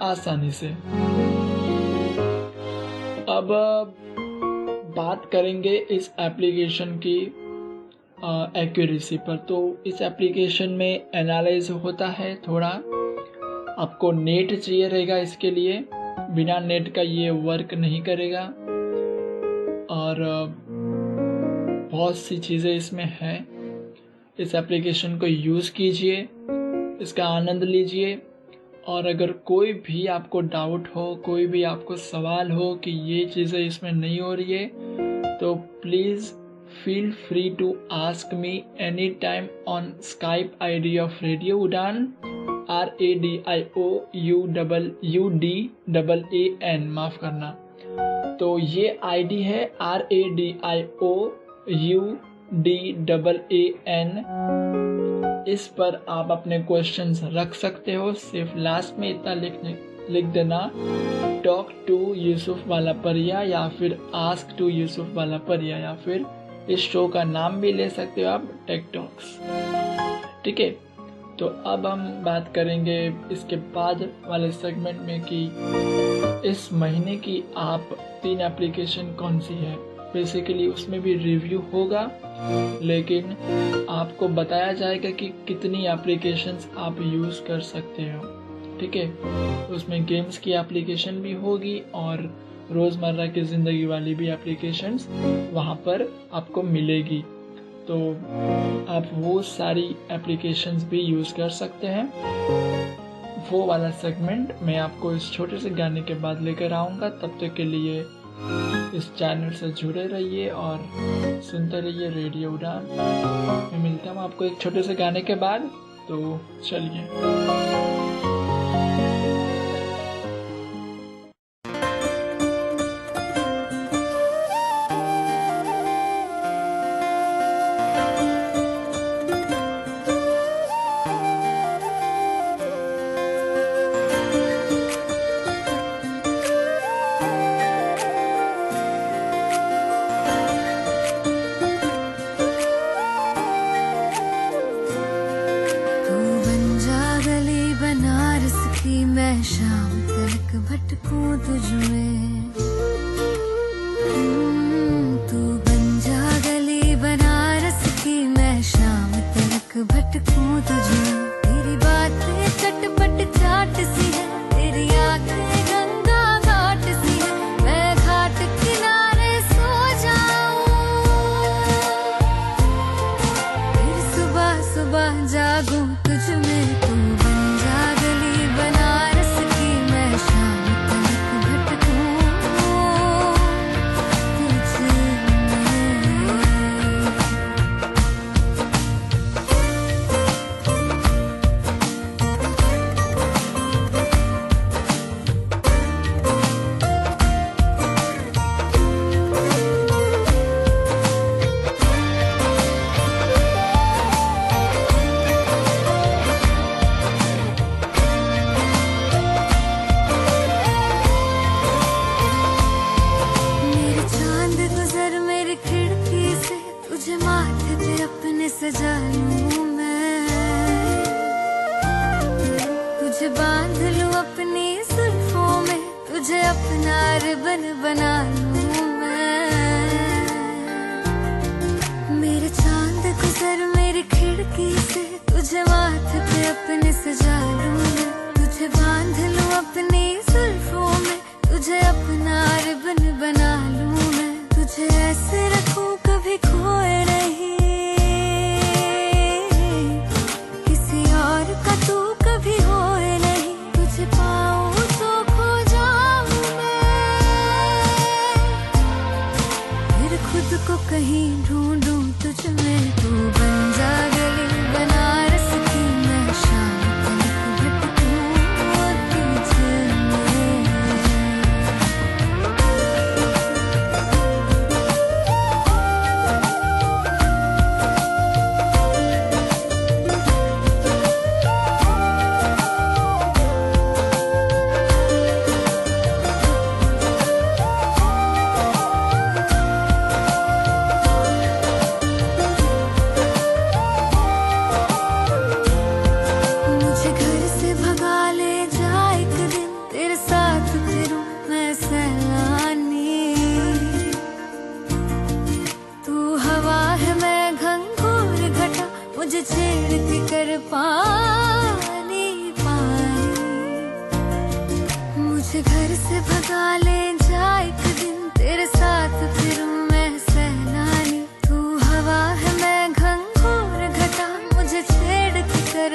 A: आसानी से। अब बात करेंगे इस एप्लीकेशन की एक्यूरेसी पर। तो इस एप्लीकेशन में एनालाइज होता है थोड़ा, आपको नेट चाहिए रहेगा इसके लिए, बिना नेट का ये वर्क नहीं करेगा। और बहुत सी चीज़ें इसमें हैं। इस एप्लीकेशन को यूज़ कीजिए, इसका आनंद लीजिए और अगर कोई भी आपको डाउट हो, कोई भी आपको सवाल हो कि ये चीज़ें इसमें नहीं हो रही है, तो please feel free to ask me anytime on Skype ID of Radio Udan, RADIOUDAN, माफ़ करना। तो ये ID है RADIOUDAN। इस पर आप अपने क्वेश्चंस रख सकते हो। सिर्फ लास्ट में इतना लिख देना, टॉक टू यूसुफ वालापरिया या फिर आस्क टू यूसुफ वालापरिया, या फिर इस शो का नाम भी ले सकते हो आप, टेक टॉक्स। ठीक है, तो अब हम बात करेंगे इसके बाद वाले सेगमेंट में कि इस महीने की आप 3 एप्लीकेशन कौन सी है। बेसिकली उसमें भी रिव्यू होगा, लेकिन आपको बताया जाएगा कि कितनी एप्लीकेशंस आप यूज़ कर सकते हो। ठीक है, उसमें गेम्स की एप्लीकेशन भी होगी और रोज़मर्रा की ज़िंदगी वाली भी एप्लीकेशंस वहाँ पर आपको मिलेगी। तो आप वो सारी एप्लीकेशंस भी यूज़ कर सकते हैं। वो वाला सेगमेंट मैं आपको इस छोटे से गाने के बाद लेकर आऊँगा। तब तक के लिए इस चैनल से जुड़े रहिए और सुनते रहिए रेडियो उड़ान। मैं मिलता हूँ आपको एक छोटे से गाने के बाद, तो चलिए।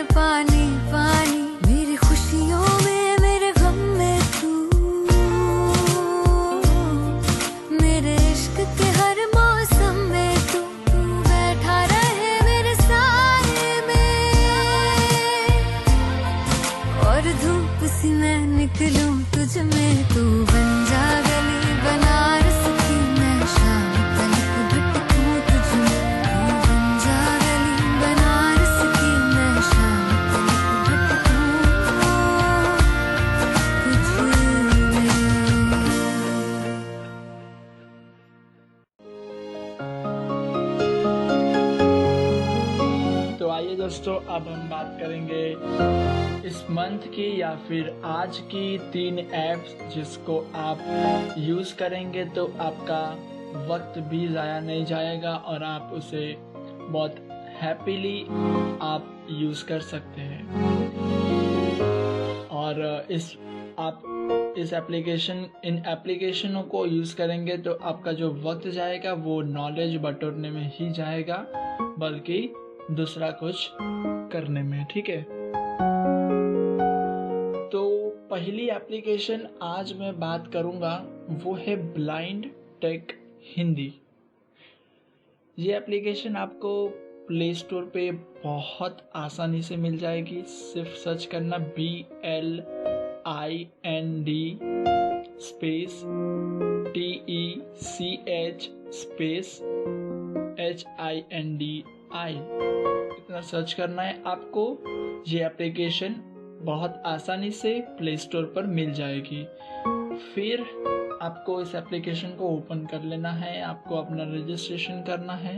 B: पानी पानी मेरी खुशियों में
A: चलिए दोस्तों, अब हम बात करेंगे इस मंथ की या फिर आज की 3 ऐप्स जिसको आप यूज़ करेंगे तो आपका वक्त भी ज़ाया नहीं जाएगा और आप उसे बहुत हैप्पीली आप यूज़ कर सकते हैं। और इन एप्लीकेशनों को यूज़ करेंगे तो आपका जो वक्त जाएगा वो नॉलेज बटोरने में ही जाएगा, बल्कि दूसरा कुछ करने में। ठीक है, तो पहली एप्लीकेशन आज मैं बात करूँगा वो है ब्लाइंड टेक हिंदी। ये एप्लीकेशन आपको प्ले स्टोर पे बहुत आसानी से मिल जाएगी। सिर्फ सर्च करना BLIND space TECH space HINDI, इतना सर्च करना है आपको। ये एप्लीकेशन बहुत आसानी से प्ले स्टोर पर मिल जाएगी। फिर आपको इस एप्लीकेशन को ओपन कर लेना है, आपको अपना रजिस्ट्रेशन करना है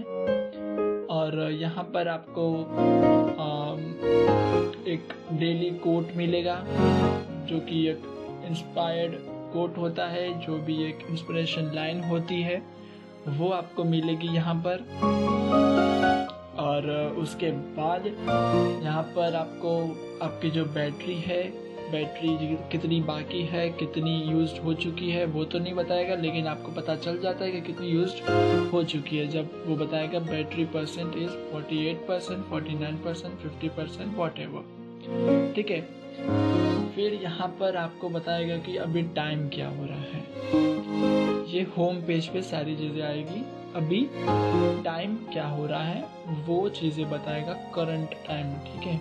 A: और यहाँ पर आपको एक डेली कोट मिलेगा जो कि एक इंस्पायर्ड कोट होता है, जो भी एक इंस्पिरेशन लाइन होती है वो आपको मिलेगी यहाँ पर। और उसके बाद यहाँ पर आपको आपकी जो बैटरी कितनी बाकी है, कितनी यूज्ड हो चुकी है वो तो नहीं बताएगा, लेकिन आपको पता चल जाता है कि कितनी यूज्ड हो चुकी है जब वो बताएगा बैटरी परसेंट इज 48%, 49%, 50%, व्हाटएवर। ठीक है, फिर यहाँ पर आपको बताएगा कि अभी टाइम क्या हो रहा है। ये होम पेज पे सारी चीज़ें आएगी, अभी टाइम क्या हो रहा है वो चीज़ें बताएगा, करंट टाइम। ठीक है,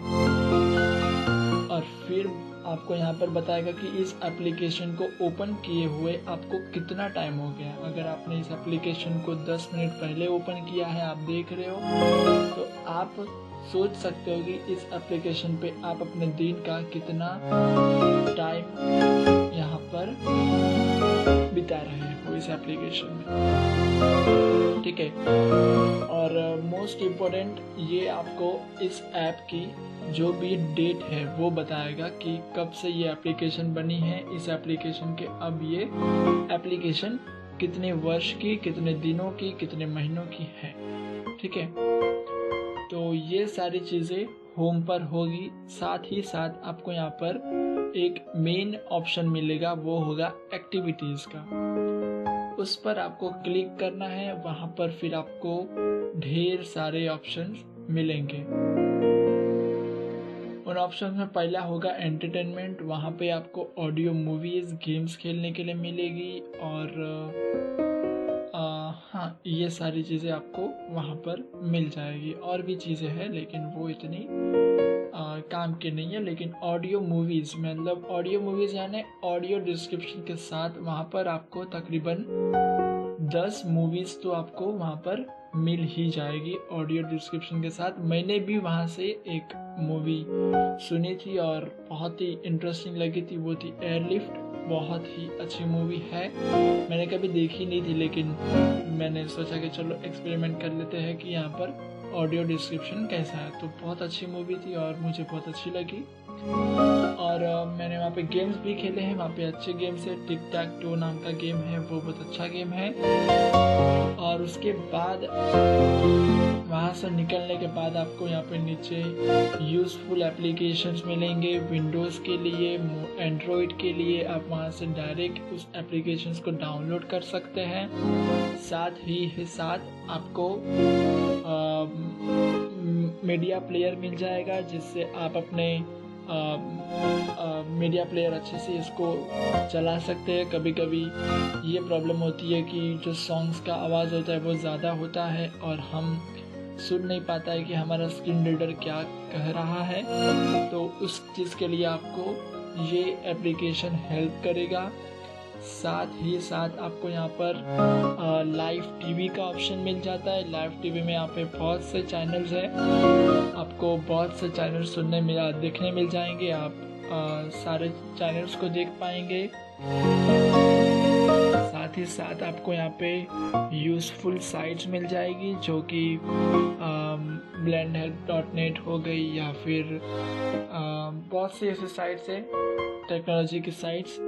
A: और फिर आपको यहाँ पर बताएगा कि इस एप्लीकेशन को ओपन किए हुए आपको कितना टाइम हो गया। अगर आपने इस एप्लीकेशन को 10 मिनट पहले ओपन किया है, आप देख रहे हो, तो आप सोच सकते हो कि इस एप्लीकेशन पे आप अपने दिन का कितना टाइम यहाँ पर बिता रहे हो इस एप्लीकेशन में। ठीक है, और मोस्ट इम्पोर्टेंट ये आपको इस ऐप की जो भी डेट है वो बताएगा कि कब से ये एप्लीकेशन बनी है। इस एप्लीकेशन के अब ये एप्लीकेशन कितने वर्ष की, कितने दिनों की, कितने महीनों की है। ठीक है, तो ये सारी चीज़ें होम पर होगी। साथ ही साथ आपको यहाँ पर एक मेन ऑप्शन मिलेगा, वो होगा एक्टिविटीज़ का। उस पर आपको क्लिक करना है, वहाँ पर फिर आपको ढेर सारे ऑप्शंस मिलेंगे। उन ऑप्शन में पहला होगा एंटरटेनमेंट, वहाँ पे आपको ऑडियो, मूवीज़, गेम्स खेलने के लिए मिलेगी और हाँ, ये सारी चीज़ें आपको वहाँ पर मिल जाएगी। और भी चीज़ें हैं लेकिन वो इतनी काम की नहीं है। लेकिन ऑडियो मूवीज़ मतलब ऑडियो मूवीज़ यानी ऑडियो डिस्क्रिप्शन के साथ वहाँ पर आपको तकरीबन 10 मूवीज़ तो आपको वहाँ पर मिल ही जाएगी ऑडियो डिस्क्रिप्शन के साथ। मैंने भी वहाँ से एक मूवी सुनी थी और बहुत ही इंटरेस्टिंग लगी थी, वो थी एयरलिफ्ट। बहुत ही अच्छी मूवी है, मैंने कभी देखी नहीं थी लेकिन मैंने सोचा कि चलो एक्सपेरिमेंट कर लेते हैं कि यहाँ पर ऑडियो डिस्क्रिप्शन कैसा है। तो बहुत अच्छी मूवी थी और मुझे बहुत अच्छी लगी। और मैंने वहाँ पे गेम्स भी खेले हैं, वहाँ पे अच्छे गेम्स है। टिक टैक टो नाम का गेम है, वो बहुत अच्छा गेम है। और उसके बाद वहाँ से निकलने के बाद आपको यहाँ पे नीचे यूज़फुल एप्लीकेशंस मिलेंगे विंडोज़ के लिए, एंड्रॉयड के लिए। आप वहाँ से डायरेक्ट उस एप्लीकेशंस को डाउनलोड कर सकते हैं। साथ ही साथ आपको मीडिया प्लेयर मिल जाएगा, जिससे आप अपने मीडिया प्लेयर अच्छे से इसको चला सकते हैं। कभी कभी ये प्रॉब्लम होती है कि जो सॉन्ग्स का आवाज़ होता है वो ज़्यादा होता है और हम सुन नहीं पाता है कि हमारा स्क्रीन रीडर क्या कह रहा है। तो उस चीज़ के लिए आपको ये एप्लीकेशन हेल्प करेगा। साथ ही साथ आपको यहाँ पर लाइव टीवी का ऑप्शन मिल जाता है। लाइव टीवी में यहाँ पे बहुत से चैनल्स हैं, आपको बहुत से चैनल्स देखने मिल जाएंगे। आप सारे चैनल्स को देख पाएंगे। साथ साथ ही साथ आपको यहाँ पे यूज़फुल साइट्स मिल जाएगी, जो कि blendhelp.net हो गई या फिर बहुत सी ऐसी साइट्स है टेक्नोलॉजी की साइट्स,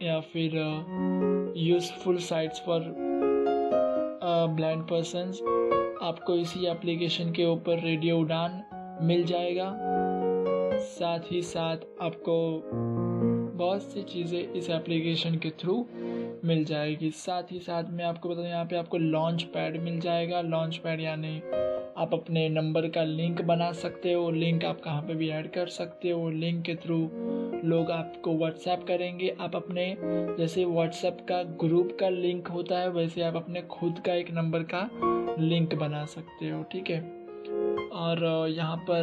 A: या फिर useful sites for blind persons. आपको इसी एप्लीकेशन के ऊपर रेडियो उड़ान मिल जाएगा। साथ ही साथ आपको बहुत सी चीज़ें इस एप्लीकेशन के थ्रू मिल जाएगी। साथ ही साथ मैं आपको बताऊँ, यहाँ पे आपको लॉन्च पैड मिल जाएगा। लॉन्च पैड यानी आप अपने नंबर का लिंक बना सकते हो, लिंक आप कहाँ पे भी ऐड कर सकते हो। लिंक के थ्रू लोग आपको व्हाट्सएप करेंगे। आप अपने जैसे व्हाट्सएप का ग्रुप का लिंक होता है, वैसे आप अपने खुद का एक नंबर का लिंक बना सकते हो, ठीक है। और यहाँ पर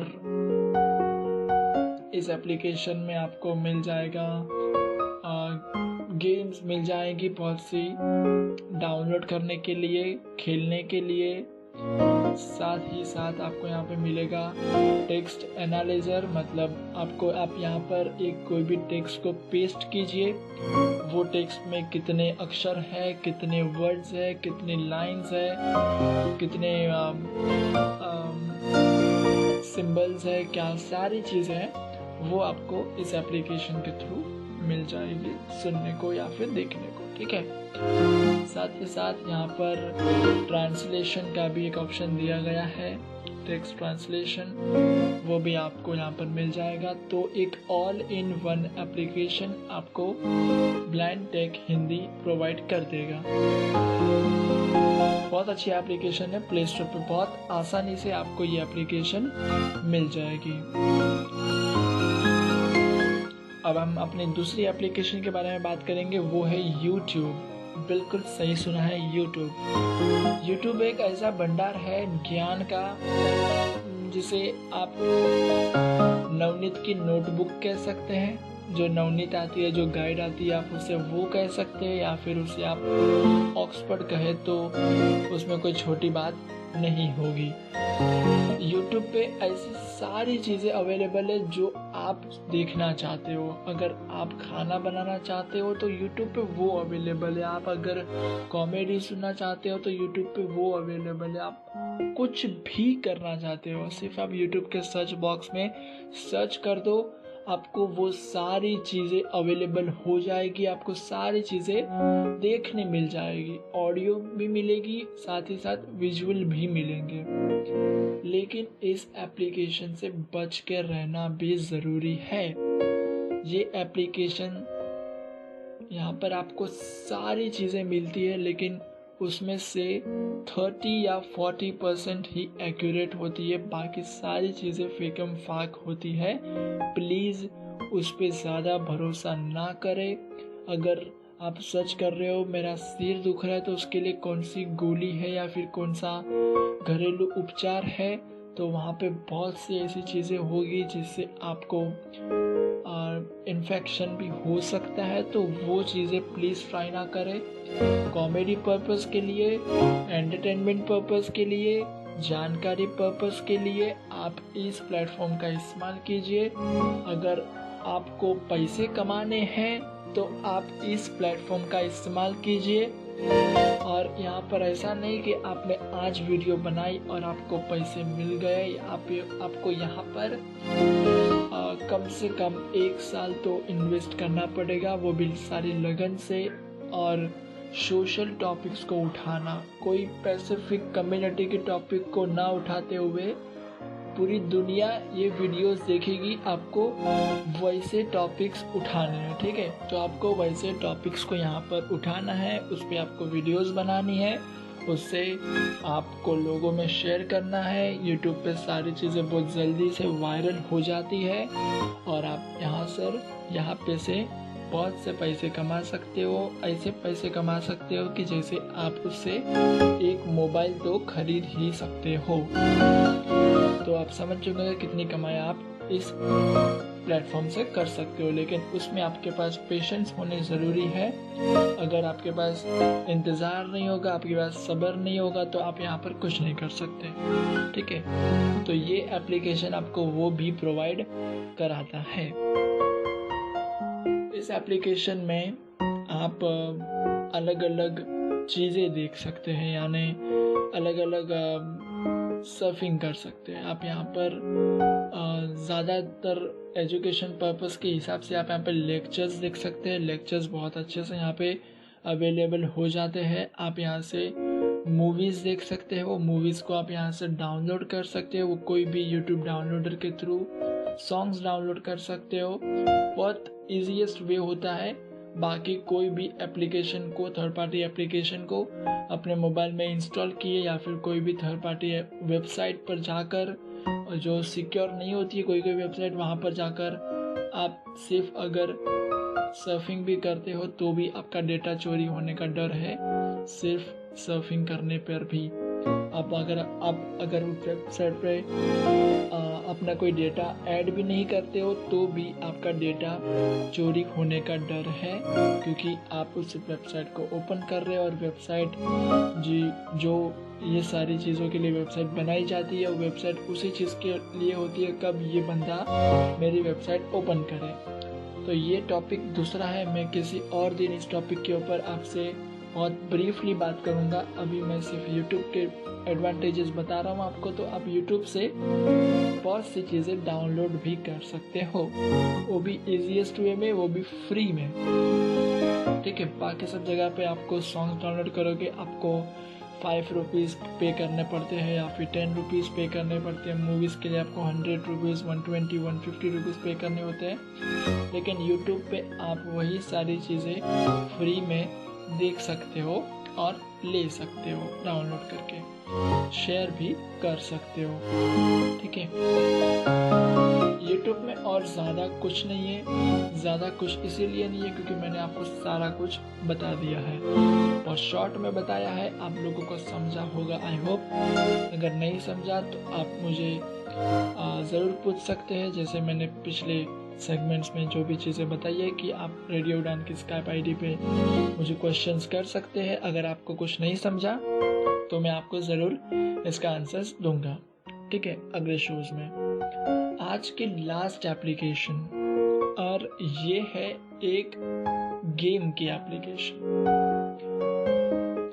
A: इस एप्लीकेशन में आपको मिल जाएगा गेम्स मिल जाएंगी बहुत सी डाउनलोड करने के लिए, खेलने के लिए। साथ ही साथ आपको यहाँ पे मिलेगा टेक्स्ट एनालाइजर, मतलब आप यहाँ पर एक कोई भी टेक्स्ट को पेस्ट कीजिए, वो टेक्स्ट में कितने अक्षर है, कितने वर्ड्स है, कितनी लाइंस है, कितने सिंबल्स है, क्या सारी चीज़ें हैं, वो आपको इस एप्लीकेशन के थ्रू मिल जाएगी सुनने को या फिर देखने को, ठीक है। साथ ही साथ यहाँ पर ट्रांसलेशन का भी एक ऑप्शन दिया गया है, टेक्स्ट ट्रांसलेशन, वो भी आपको यहाँ पर मिल जाएगा। तो एक ऑल इन वन एप्लीकेशन आपको ब्लाइंड टेक हिंदी प्रोवाइड कर देगा। बहुत अच्छी एप्लीकेशन है, प्ले स्टोर पे बहुत आसानी से आपको ये एप्लीकेशन मिल जाएगी। अब हम अपनी दूसरी एप्लीकेशन के बारे में बात करेंगे, वो है YouTube। बिल्कुल सही सुना है, YouTube। YouTube एक ऐसा भंडार है ज्ञान का, जिसे आप नवनीत की नोटबुक कह सकते हैं। जो नवनीत आती है, जो गाइड आती है, आप उसे वो कह सकते हैं, या फिर उसे आप ऑक्सफोर्ड कहे तो उसमें कोई छोटी बात नहीं होगी। YouTube पे ऐसी सारी चीज़ें अवेलेबल है जो आप देखना चाहते हो। अगर आप खाना बनाना चाहते हो तो YouTube पे वो अवेलेबल है। आप अगर कॉमेडी सुनना चाहते हो तो YouTube पे वो अवेलेबल है। आप कुछ भी करना चाहते हो, सिर्फ आप YouTube के सर्च बॉक्स में सर्च कर दो, आपको वो सारी चीज़ें अवेलेबल हो जाएगी। आपको सारी चीज़ें देखने मिल जाएगी, ऑडियो भी मिलेगी, साथ ही साथ विजुअल भी मिलेंगे। लेकिन इस एप्लीकेशन से बच के रहना भी ज़रूरी है। ये एप्लीकेशन यहाँ पर आपको सारी चीज़ें मिलती है, लेकिन उसमें से 30 या 40% ही एक्यूरेट होती है, बाकी सारी चीज़ें फेकम फाक होती है। प्लीज़ उस पर ज़्यादा भरोसा ना करें। अगर आप सर्च कर रहे हो मेरा सिर दुख रहा है तो उसके लिए कौन सी गोली है या फिर कौन सा घरेलू उपचार है, तो वहाँ पे बहुत सी ऐसी चीज़ें होगी जिससे आपको इन्फेक्शन भी हो सकता है। तो वो चीज़ें प्लीज़ ट्राई ना करें। कॉमेडी पर्पस के लिए, एंटरटेनमेंट पर्पस के लिए, जानकारी पर्पस के लिए आप इस प्लेटफॉर्म का इस्तेमाल कीजिए। अगर आपको पैसे कमाने हैं तो आप इस प्लेटफॉर्म का इस्तेमाल कीजिए। और यहाँ पर ऐसा नहीं कि आपने आज वीडियो बनाई और आपको पैसे मिल गए। आपको यहाँ पर कम से कम 1 साल तो इन्वेस्ट करना पड़ेगा, वो भी सारी लगन से, और सोशल टॉपिक्स को उठाना, कोई स्पेसिफिक कम्युनिटी के टॉपिक को ना उठाते हुए पूरी दुनिया ये वीडियोस देखेगी। आपको वैसे टॉपिक्स उठाने हैं, ठीक है। तो आपको वैसे टॉपिक्स को यहाँ पर उठाना है, उस पर आपको वीडियोस बनानी है, उससे आपको लोगों में शेयर करना है। यूट्यूब पे सारी चीज़ें बहुत जल्दी से वायरल हो जाती है और आप यहाँ पे से बहुत से पैसे कमा सकते हो। ऐसे पैसे कमा सकते हो कि जैसे आप उससे एक मोबाइल तो खरीद ही सकते हो। तो आप समझ चुके हैं कितनी कमाई आप इस प्लेटफॉर्म से कर सकते हो, लेकिन उसमें आपके पास पेशेंस होने ज़रूरी है। अगर आपके पास इंतज़ार नहीं होगा, आपके पास सब्र नहीं होगा, तो आप यहाँ पर कुछ नहीं कर सकते, ठीक है। तो ये एप्लीकेशन आपको वो भी प्रोवाइड कराता है। इस एप्लीकेशन में आप अलग अलग चीज़ें देख सकते हैं, यानी अलग अलग सर्फिंग कर सकते हैं। आप यहाँ पर ज़्यादातर एजुकेशन पर्पस के हिसाब से आप यहाँ पे लेक्चर्स देख सकते हैं। लेक्चर्स बहुत अच्छे से यहाँ पे अवेलेबल हो जाते हैं। आप यहाँ से मूवीज़ देख सकते हैं, वो मूवीज़ को आप यहाँ से डाउनलोड कर सकते हो, वो कोई भी यूट्यूब डाउनलोडर के थ्रू सॉन्ग्स डाउनलोड कर सकते हो। बहुत ईजीएस्ट वे होता है। बाकी कोई भी एप्लीकेशन को, थर्ड पार्टी एप्लीकेशन को अपने मोबाइल में इंस्टॉल किए या फिर कोई भी थर्ड पार्टी वेबसाइट पर जाकर, जो सिक्योर नहीं होती है कोई कोई वेबसाइट, वहाँ पर जाकर आप सिर्फ अगर सर्फिंग भी करते हो तो भी आपका डेटा चोरी होने का डर है। सिर्फ सर्फिंग करने पर भी आप अगर उस वेबसाइट पे अपना कोई डेटा ऐड भी नहीं करते हो तो भी आपका डेटा चोरी होने का डर है, क्योंकि आप उस वेबसाइट को ओपन कर रहे हो और वेबसाइट जो ये सारी चीज़ों के लिए वेबसाइट बनाई जाती है, वो वेबसाइट उसी चीज़ के लिए होती है कब ये बंदा मेरी वेबसाइट ओपन करे। तो ये टॉपिक दूसरा है। मैं किसी और दिन इस टॉपिक के ऊपर आपसे बहुत ब्रीफली बात करूँगा। अभी मैं सिर्फ यूट्यूब के एडवांटेजेस बता रहा हूँ आपको। तो आप यूट्यूब से बहुत सी चीज़ें डाउनलोड भी कर सकते हो, वो भी ईजीएस्ट वे में, वो भी फ्री में। ठीक है, बाकी सब जगह पे आपको सॉन्ग्स डाउनलोड करोगे आपको 5 रुपीज़ पे करने पड़ते हैं या फिर 10 रुपीज़ पे करने पड़ते हैं। मूवीज़ के लिए आपको 100 रुपीज़, 120, 150 रुपीज़ पे करने होते हैं। लेकिन यूट्यूब पे आप वही सारी चीज़ें फ्री में देख सकते हो और ले सकते हो, डाउनलोड करके शेयर भी कर सकते हो। ठीक है, यूट्यूब में और ज़्यादा कुछ नहीं है। ज़्यादा कुछ इसीलिए नहीं है क्योंकि मैंने आपको सारा कुछ बता दिया है, और शॉर्ट में बताया है। आप लोगों को समझा होगा आई होप। अगर नहीं समझा तो आप मुझे ज़रूर पूछ सकते हैं, जैसे मैंने पिछले सेगमेंट्स में जो भी चीज़ें बताई है कि आप रेडियो उड़ान की स्काइप आईडी पे मुझे क्वेश्चंस कर सकते हैं। अगर आपको कुछ नहीं समझा तो मैं आपको ज़रूर इसका आंसर्स दूंगा। ठीक है, अगले शोज़ में। आज की लास्ट एप्लीकेशन, और ये है एक गेम की एप्लीकेशन।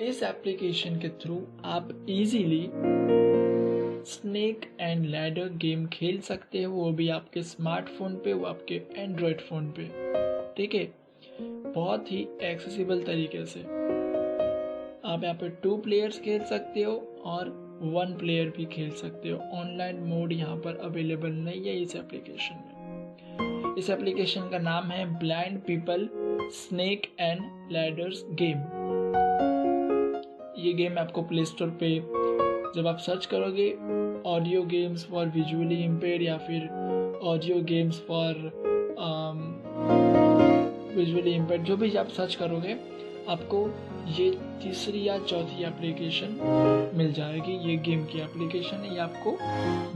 A: इस एप्लीकेशन के थ्रू आप easily snake and ladder game खेल सकते हो, वो भी आपके स्मार्टफोन पे, वो आपके एंड्रॉयड फ़ोन पे। ठीक है, बहुत ही एक्सेसिबल तरीके से आप यहाँ पे 2 प्लेयर्स खेल सकते हो और 1 प्लेयर भी खेल सकते हो। ऑनलाइन मोड यहाँ पर अवेलेबल नहीं है इस एप्लीकेशन में। इस एप्लीकेशन का नाम है blind people snake and ladders game. ये गेम आपको प्ले स्टोर पे जब आप सर्च करोगे audio games for visually impaired या फिर audio games for visually impaired, जो भी आप सर्च करोगे आपको ये तीसरी या चौथी एप्लीकेशन मिल जाएगी। ये गेम की एप्लीकेशन है, ये आपको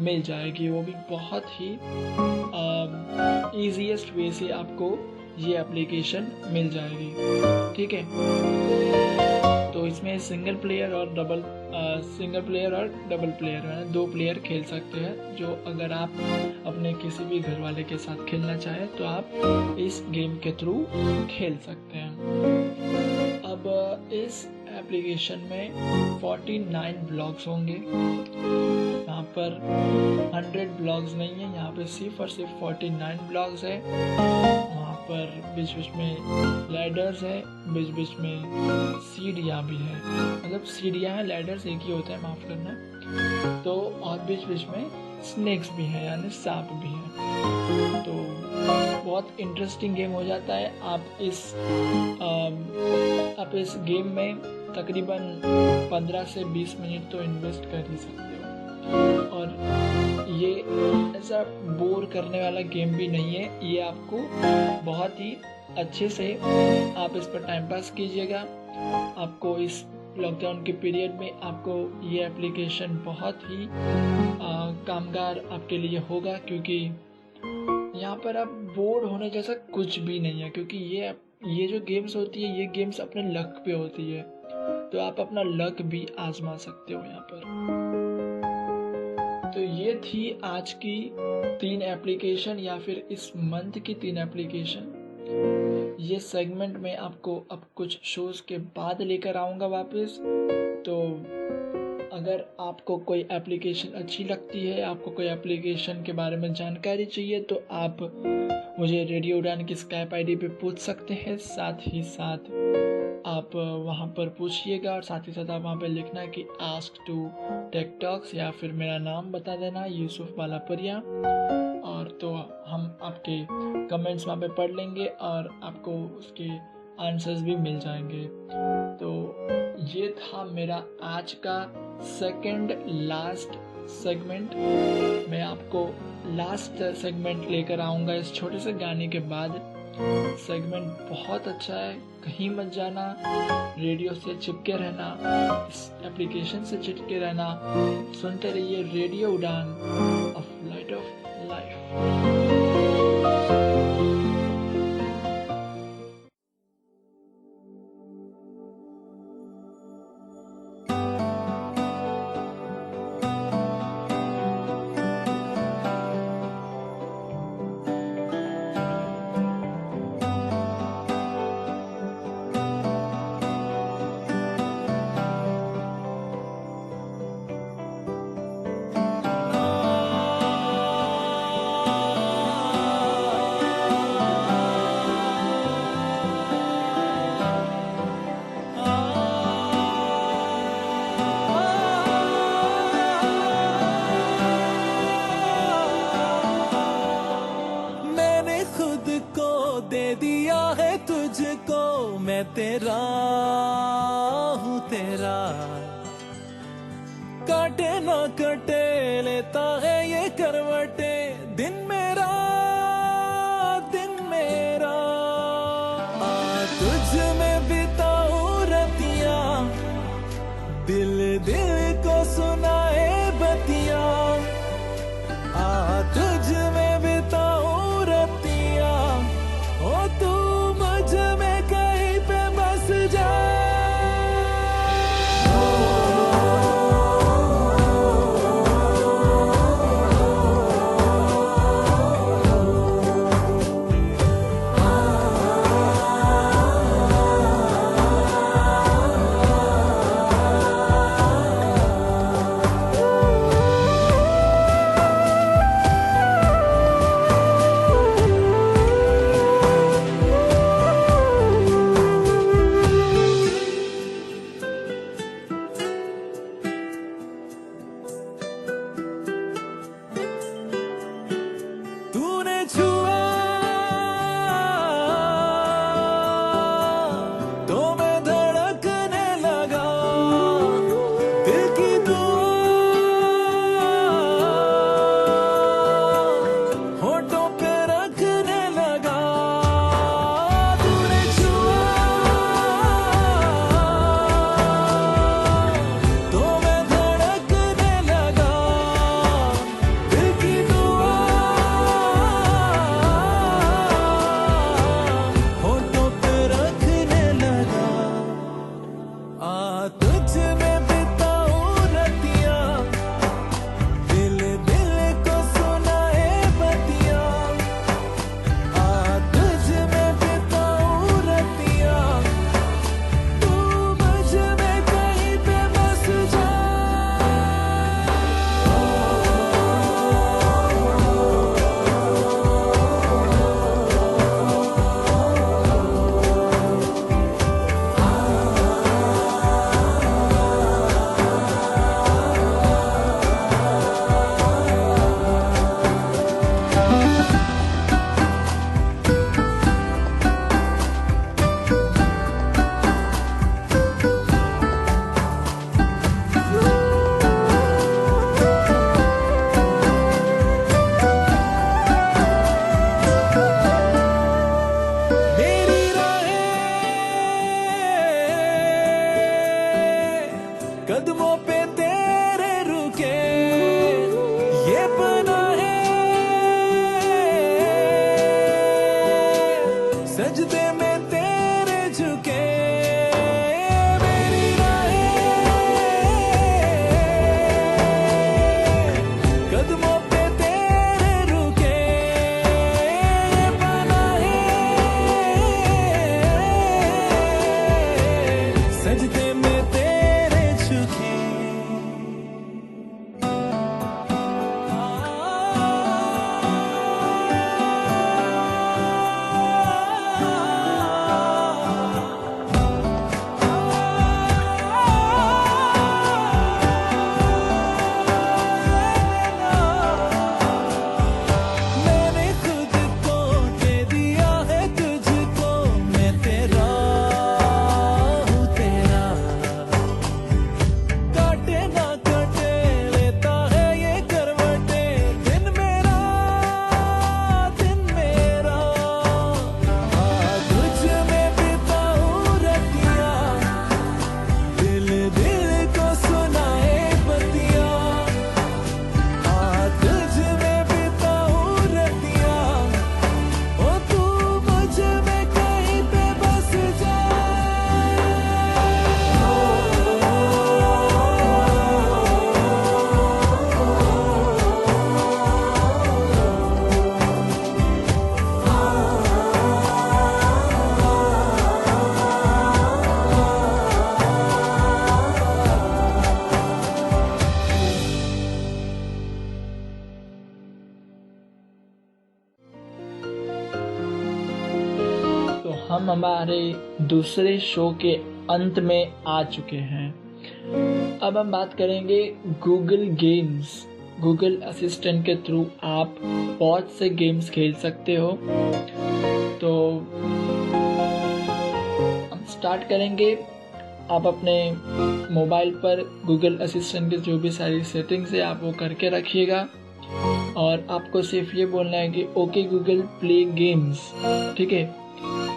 A: मिल जाएगी। वो भी बहुत ही ईजीएस्ट वे से आपको ये एप्लीकेशन मिल जाएगी। ठीक है, तो इसमें सिंगल प्लेयर और डबल प्लेयर है, 2 प्लेयर खेल सकते हैं। जो अगर आप अपने किसी भी घर वाले के साथ खेलना चाहें तो आप इस गेम के थ्रू खेल सकते हैं। अब इस एप्लीकेशन में 49 ब्लॉग्स होंगे। यहाँ पर 100 ब्लॉग्स नहीं है, यहाँ पे सिर्फ और सिर्फ 49 ब्लॉग्स है। वहाँ पर बीच बीच में लैडर्स है, बीच बीच में सीढ़ियाँ भी है, मतलब सीढ़ियाँ हैं, लैडर्स एक ही होता है, माफ़ करना। तो और बीच बीच में स्नेक्स भी हैं, यानी सांप भी हैं। तो बहुत इंटरेस्टिंग गेम हो जाता है। आप इस गेम में तकरीबन 15 से 20 मिनट तो इन्वेस्ट कर ही सकते हो, और ये ऐसा बोर करने वाला गेम भी नहीं है। ये आपको बहुत ही अच्छे से आप इस पर टाइम पास कीजिएगा। आपको इस लॉकडाउन के पीरियड में आपको ये एप्लीकेशन बहुत ही कामगार आपके लिए होगा, क्योंकि यहाँ पर आप बोर होने जैसा कुछ भी नहीं है। क्योंकि ये जो गेम्स होती है, ये गेम्स अपने लक पे होती है, तो आप अपना लक भी आजमा सकते हो यहाँ पर। तो ये थी आज की 3 एप्लीकेशन, या फिर इस मंथ की 3 एप्लीकेशन। ये सेगमेंट मैं आपको अब कुछ शोज़ के बाद लेकर आऊँगा वापस। तो अगर आपको कोई एप्लीकेशन अच्छी लगती है, आपको कोई एप्लीकेशन के बारे में जानकारी चाहिए, तो आप मुझे रेडियो उड़ान की स्काइप आईडी पे पूछ सकते हैं। साथ ही साथ आप वहाँ पर पूछिएगा और साथ ही साथ आप वहाँ पे लिखना कि आस्क टू टेक टॉक्स या फिर मेरा नाम बता देना, यूसुफ बालापरिया। और तो हम आपके कमेंट्स वहाँ पे पढ़ लेंगे और आपको उसके आंसर्स भी मिल जाएंगे। तो ये था मेरा आज का सेकंड लास्ट सेगमेंट। मैं आपको लास्ट सेगमेंट लेकर आऊँगा इस छोटे से गाने के बाद। सेगमेंट बहुत अच्छा है, कहीं मत जाना, रेडियो से चिपके रहना, इस एप्लीकेशन से चिपके रहना, सुनते रहिए रेडियो उड़ान, अ फ्लाइट ऑफ लाइफ।
D: मैं तेरा हूँ तेरा, काटे ना कटे लेता है ये करवटे, दिन मेरा तुझ में बिताऊं रतियां, दिल दिल को सुनाए बतियां, तुझ में बिताऊं रतियां, ओ तू मुझ में कहीं पे बस जा।
A: हम हमारे दूसरे शो के अंत में आ चुके हैं। अब हम बात करेंगे गूगल गेम्स। गूगल असिस्टेंट के थ्रू आप बहुत से गेम्स खेल सकते हो। तो हम स्टार्ट करेंगे। आप अपने मोबाइल पर गूगल असिस्टेंट की जो भी सारी सेटिंग्स है आप वो करके रखिएगा और आपको सिर्फ ये बोलना है कि ओके गूगल प्ले गेम्स। ठीक है,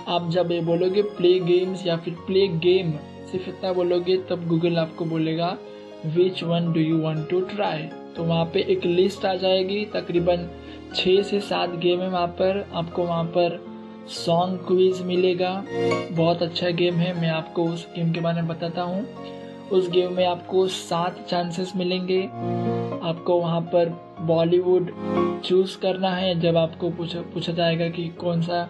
A: आप जब ये बोलोगे प्ले गेम्स या फिर प्ले गेम, सिर्फ इतना बोलोगे, तब गूगल आपको बोलेगा which one do you want to try. तो वहाँ पे एक लिस्ट आ जाएगी, तकरीबन 6 से 7 गेम है वहाँ पर। आपको वहाँ पर सॉन्ग क्विज मिलेगा, बहुत अच्छा गेम है। मैं आपको उस गेम के बारे में बताता हूँ। उस गेम में आपको 7 चांसेस मिलेंगे। आपको वहाँ पर बॉलीवुड चूज़ करना है। जब आपको पूछा जाएगा कि कौन सा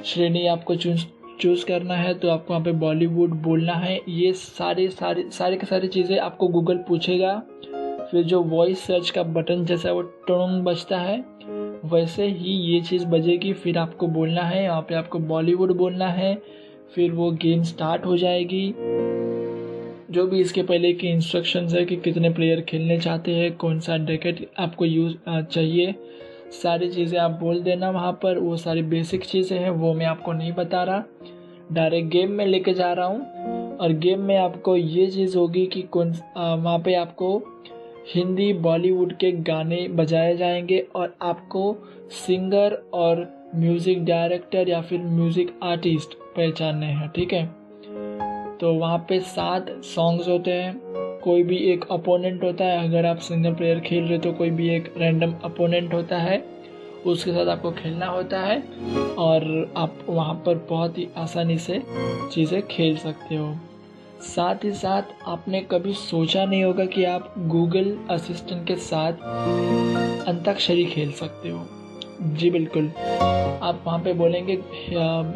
A: श्रेणी आपको चूज़ करना है, तो आपको वहाँ पे बॉलीवुड बोलना है। ये सारी की सारी चीज़ें आपको गूगल पूछेगा। फिर जो वॉइस सर्च का बटन जैसा वो टोंग बजता है, वैसे ही ये चीज़ बजेगी। फिर आपको बोलना है, यहाँ पे आपको बॉलीवुड बोलना है। फिर वो गेम स्टार्ट हो जाएगी। जो भी इसके पहले की इंस्ट्रक्शंस है कि कितने प्लेयर खेलने चाहते हैं, कौन सा डेकेट आपको यूज़ चाहिए, सारी चीज़ें आप बोल देना वहाँ पर। वो सारी बेसिक चीज़ें हैं, वो मैं आपको नहीं बता रहा, डायरेक्ट गेम में लेके जा रहा हूँ। और गेम में आपको ये चीज़ होगी कि वहाँ पे आपको हिंदी बॉलीवुड के गाने बजाए जाएंगे और आपको सिंगर और म्यूज़िक डायरेक्टर या फिर म्यूज़िक आर्टिस्ट पहचानने हैं। ठीक है, तो वहाँ पे 7 सॉन्ग्स होते हैं। कोई भी एक अपोनेंट होता है। अगर आप सिंगल प्लेयर खेल रहे तो कोई भी एक रैंडम अपोनेंट होता है, उसके साथ आपको खेलना होता है और आप वहाँ पर बहुत ही आसानी से चीज़ें खेल सकते हो। साथ ही साथ आपने कभी सोचा नहीं होगा कि आप गूगल असिस्टेंट के साथ अंताक्षरी खेल सकते हो। जी बिल्कुल, आप वहाँ पे बोलेंगे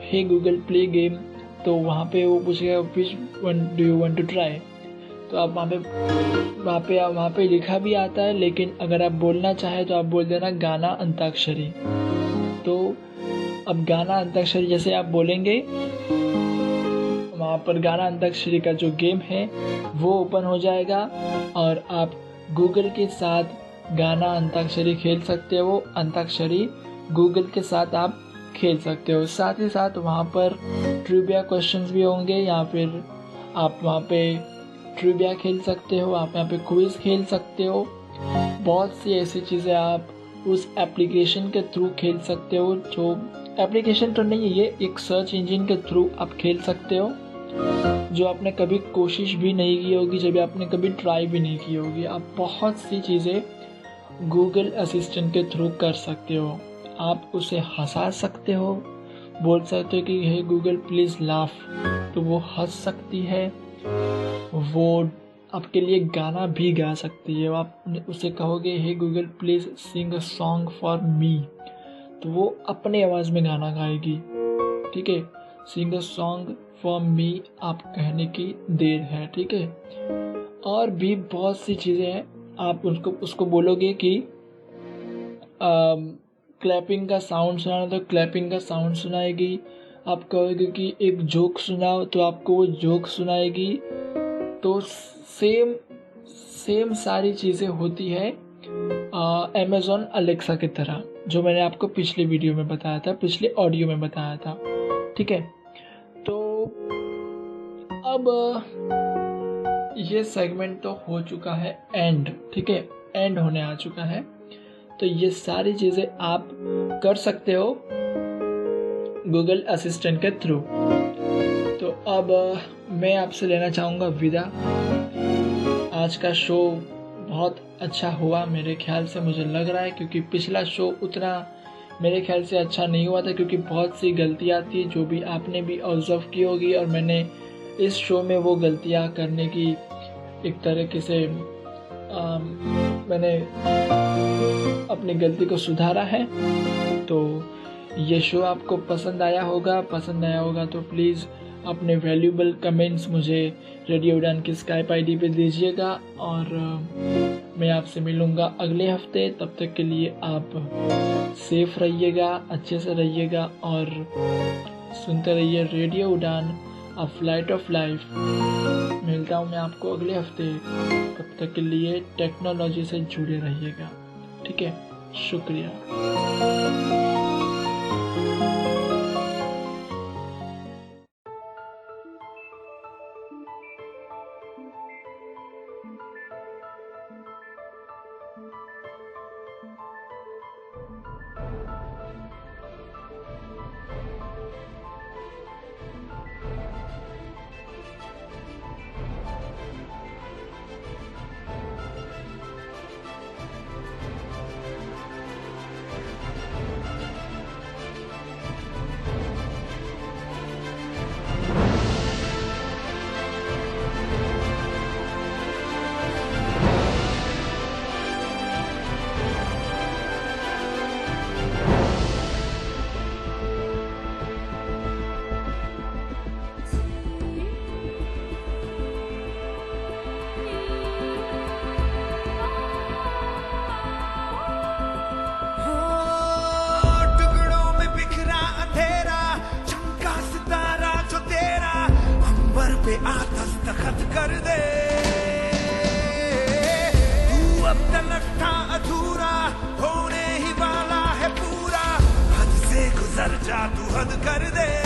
A: हे गूगल प्ले गेम, तो वहाँ पे वो पूछेगा which one do you want to try. तो आप वहाँ पे लिखा भी आता है, लेकिन अगर आप बोलना चाहे तो आप बोल देना गाना अंताक्षरी। तो अब गाना अंताक्षरी जैसे आप बोलेंगे, वहाँ पर गाना अंताक्षरी का जो गेम है वो ओपन हो जाएगा और आप गूगल के साथ गाना अंताक्षरी खेल सकते हो। अंताक्षरी गूगल के साथ आप खेल सकते हो। साथ ही साथ वहाँ पर ट्रिविया क्वेश्चंस भी होंगे, या फिर आप वहाँ पे ट्रिविया खेल सकते हो, आप यहाँ पे क्विज खेल सकते हो। बहुत सी ऐसी चीज़ें आप उस एप्लीकेशन के थ्रू खेल सकते हो। जो एप्लीकेशन तो नहीं है, ये एक सर्च इंजन के थ्रू आप खेल सकते हो, जो आपने कभी कोशिश भी नहीं की होगी, जब आपने कभी ट्राई भी नहीं की होगी। आप बहुत सी चीज़ें गूगल असिस्टेंट के थ्रू कर सकते हो। आप उसे हंसा सकते हो, बोल सकते हो कि हे गूगल प्लीज़ लाफ, तो वो हंस सकती है। वो आपके लिए गाना भी गा सकती है। आप उसे कहोगे hey Google please sing a song for me, तो वो अपने आवाज़ में गाना गाएगी। ठीक है, सिंग अ सॉन्ग फॉर मी आप कहने की देर है। ठीक है, और भी बहुत सी चीज़ें हैं। आप उसको बोलोगे कि क्लैपिंग का साउंड सुनाना, तो क्लैपिंग का साउंड सुनाएगी। आप कहोगे कि एक जोक सुनाओ, तो आपको वो जोक सुनाएगी। तो सेम सारी चीज़ें होती है अमेज़ॉन अलेक्सा की तरह, जो मैंने आपको पिछले वीडियो में बताया था, पिछले ऑडियो में बताया था। ठीक है, तो अब ये सेगमेंट तो हो चुका है एंड। ठीक है, एंड होने आ चुका है। तो ये सारी चीज़ें आप कर सकते हो गूगल असिस्टेंट के थ्रू। तो अब मैं आपसे लेना चाहूँगा विदा। आज का शो बहुत अच्छा हुआ मेरे ख्याल से, मुझे लग रहा है, क्योंकि पिछला शो उतना मेरे ख्याल से अच्छा नहीं हुआ था, क्योंकि बहुत सी गलतियाँ थी जो भी आपने भी ऑब्जर्व की होगी, और मैंने इस शो में वो गलतियाँ करने की एक तरीके से मैंने अपनी गलती को सुधारा है। तो ये शो आपको पसंद आया होगा तो प्लीज़ अपने वैल्यूबल कमेंट्स मुझे रेडियो उड़ान की स्काइप आईडी पे दीजिएगा, और मैं आपसे मिलूँगा अगले हफ्ते। तब तक के लिए आप सेफ रहिएगा, अच्छे से रहिएगा, और सुनते रहिए रेडियो उड़ान, अ फ्लाइट ऑफ लाइफ। मिलता हूँ मैं आपको अगले हफ्ते। तब तक के लिए टेक्नोलॉजी से जुड़े रहिएगा। ठीक है, शुक्रिया।
D: पे दस्तखत कर दे, तू अब तलक था अधूरा, होने ही वाला है पूरा, हद से गुजर जा तू हद कर दे।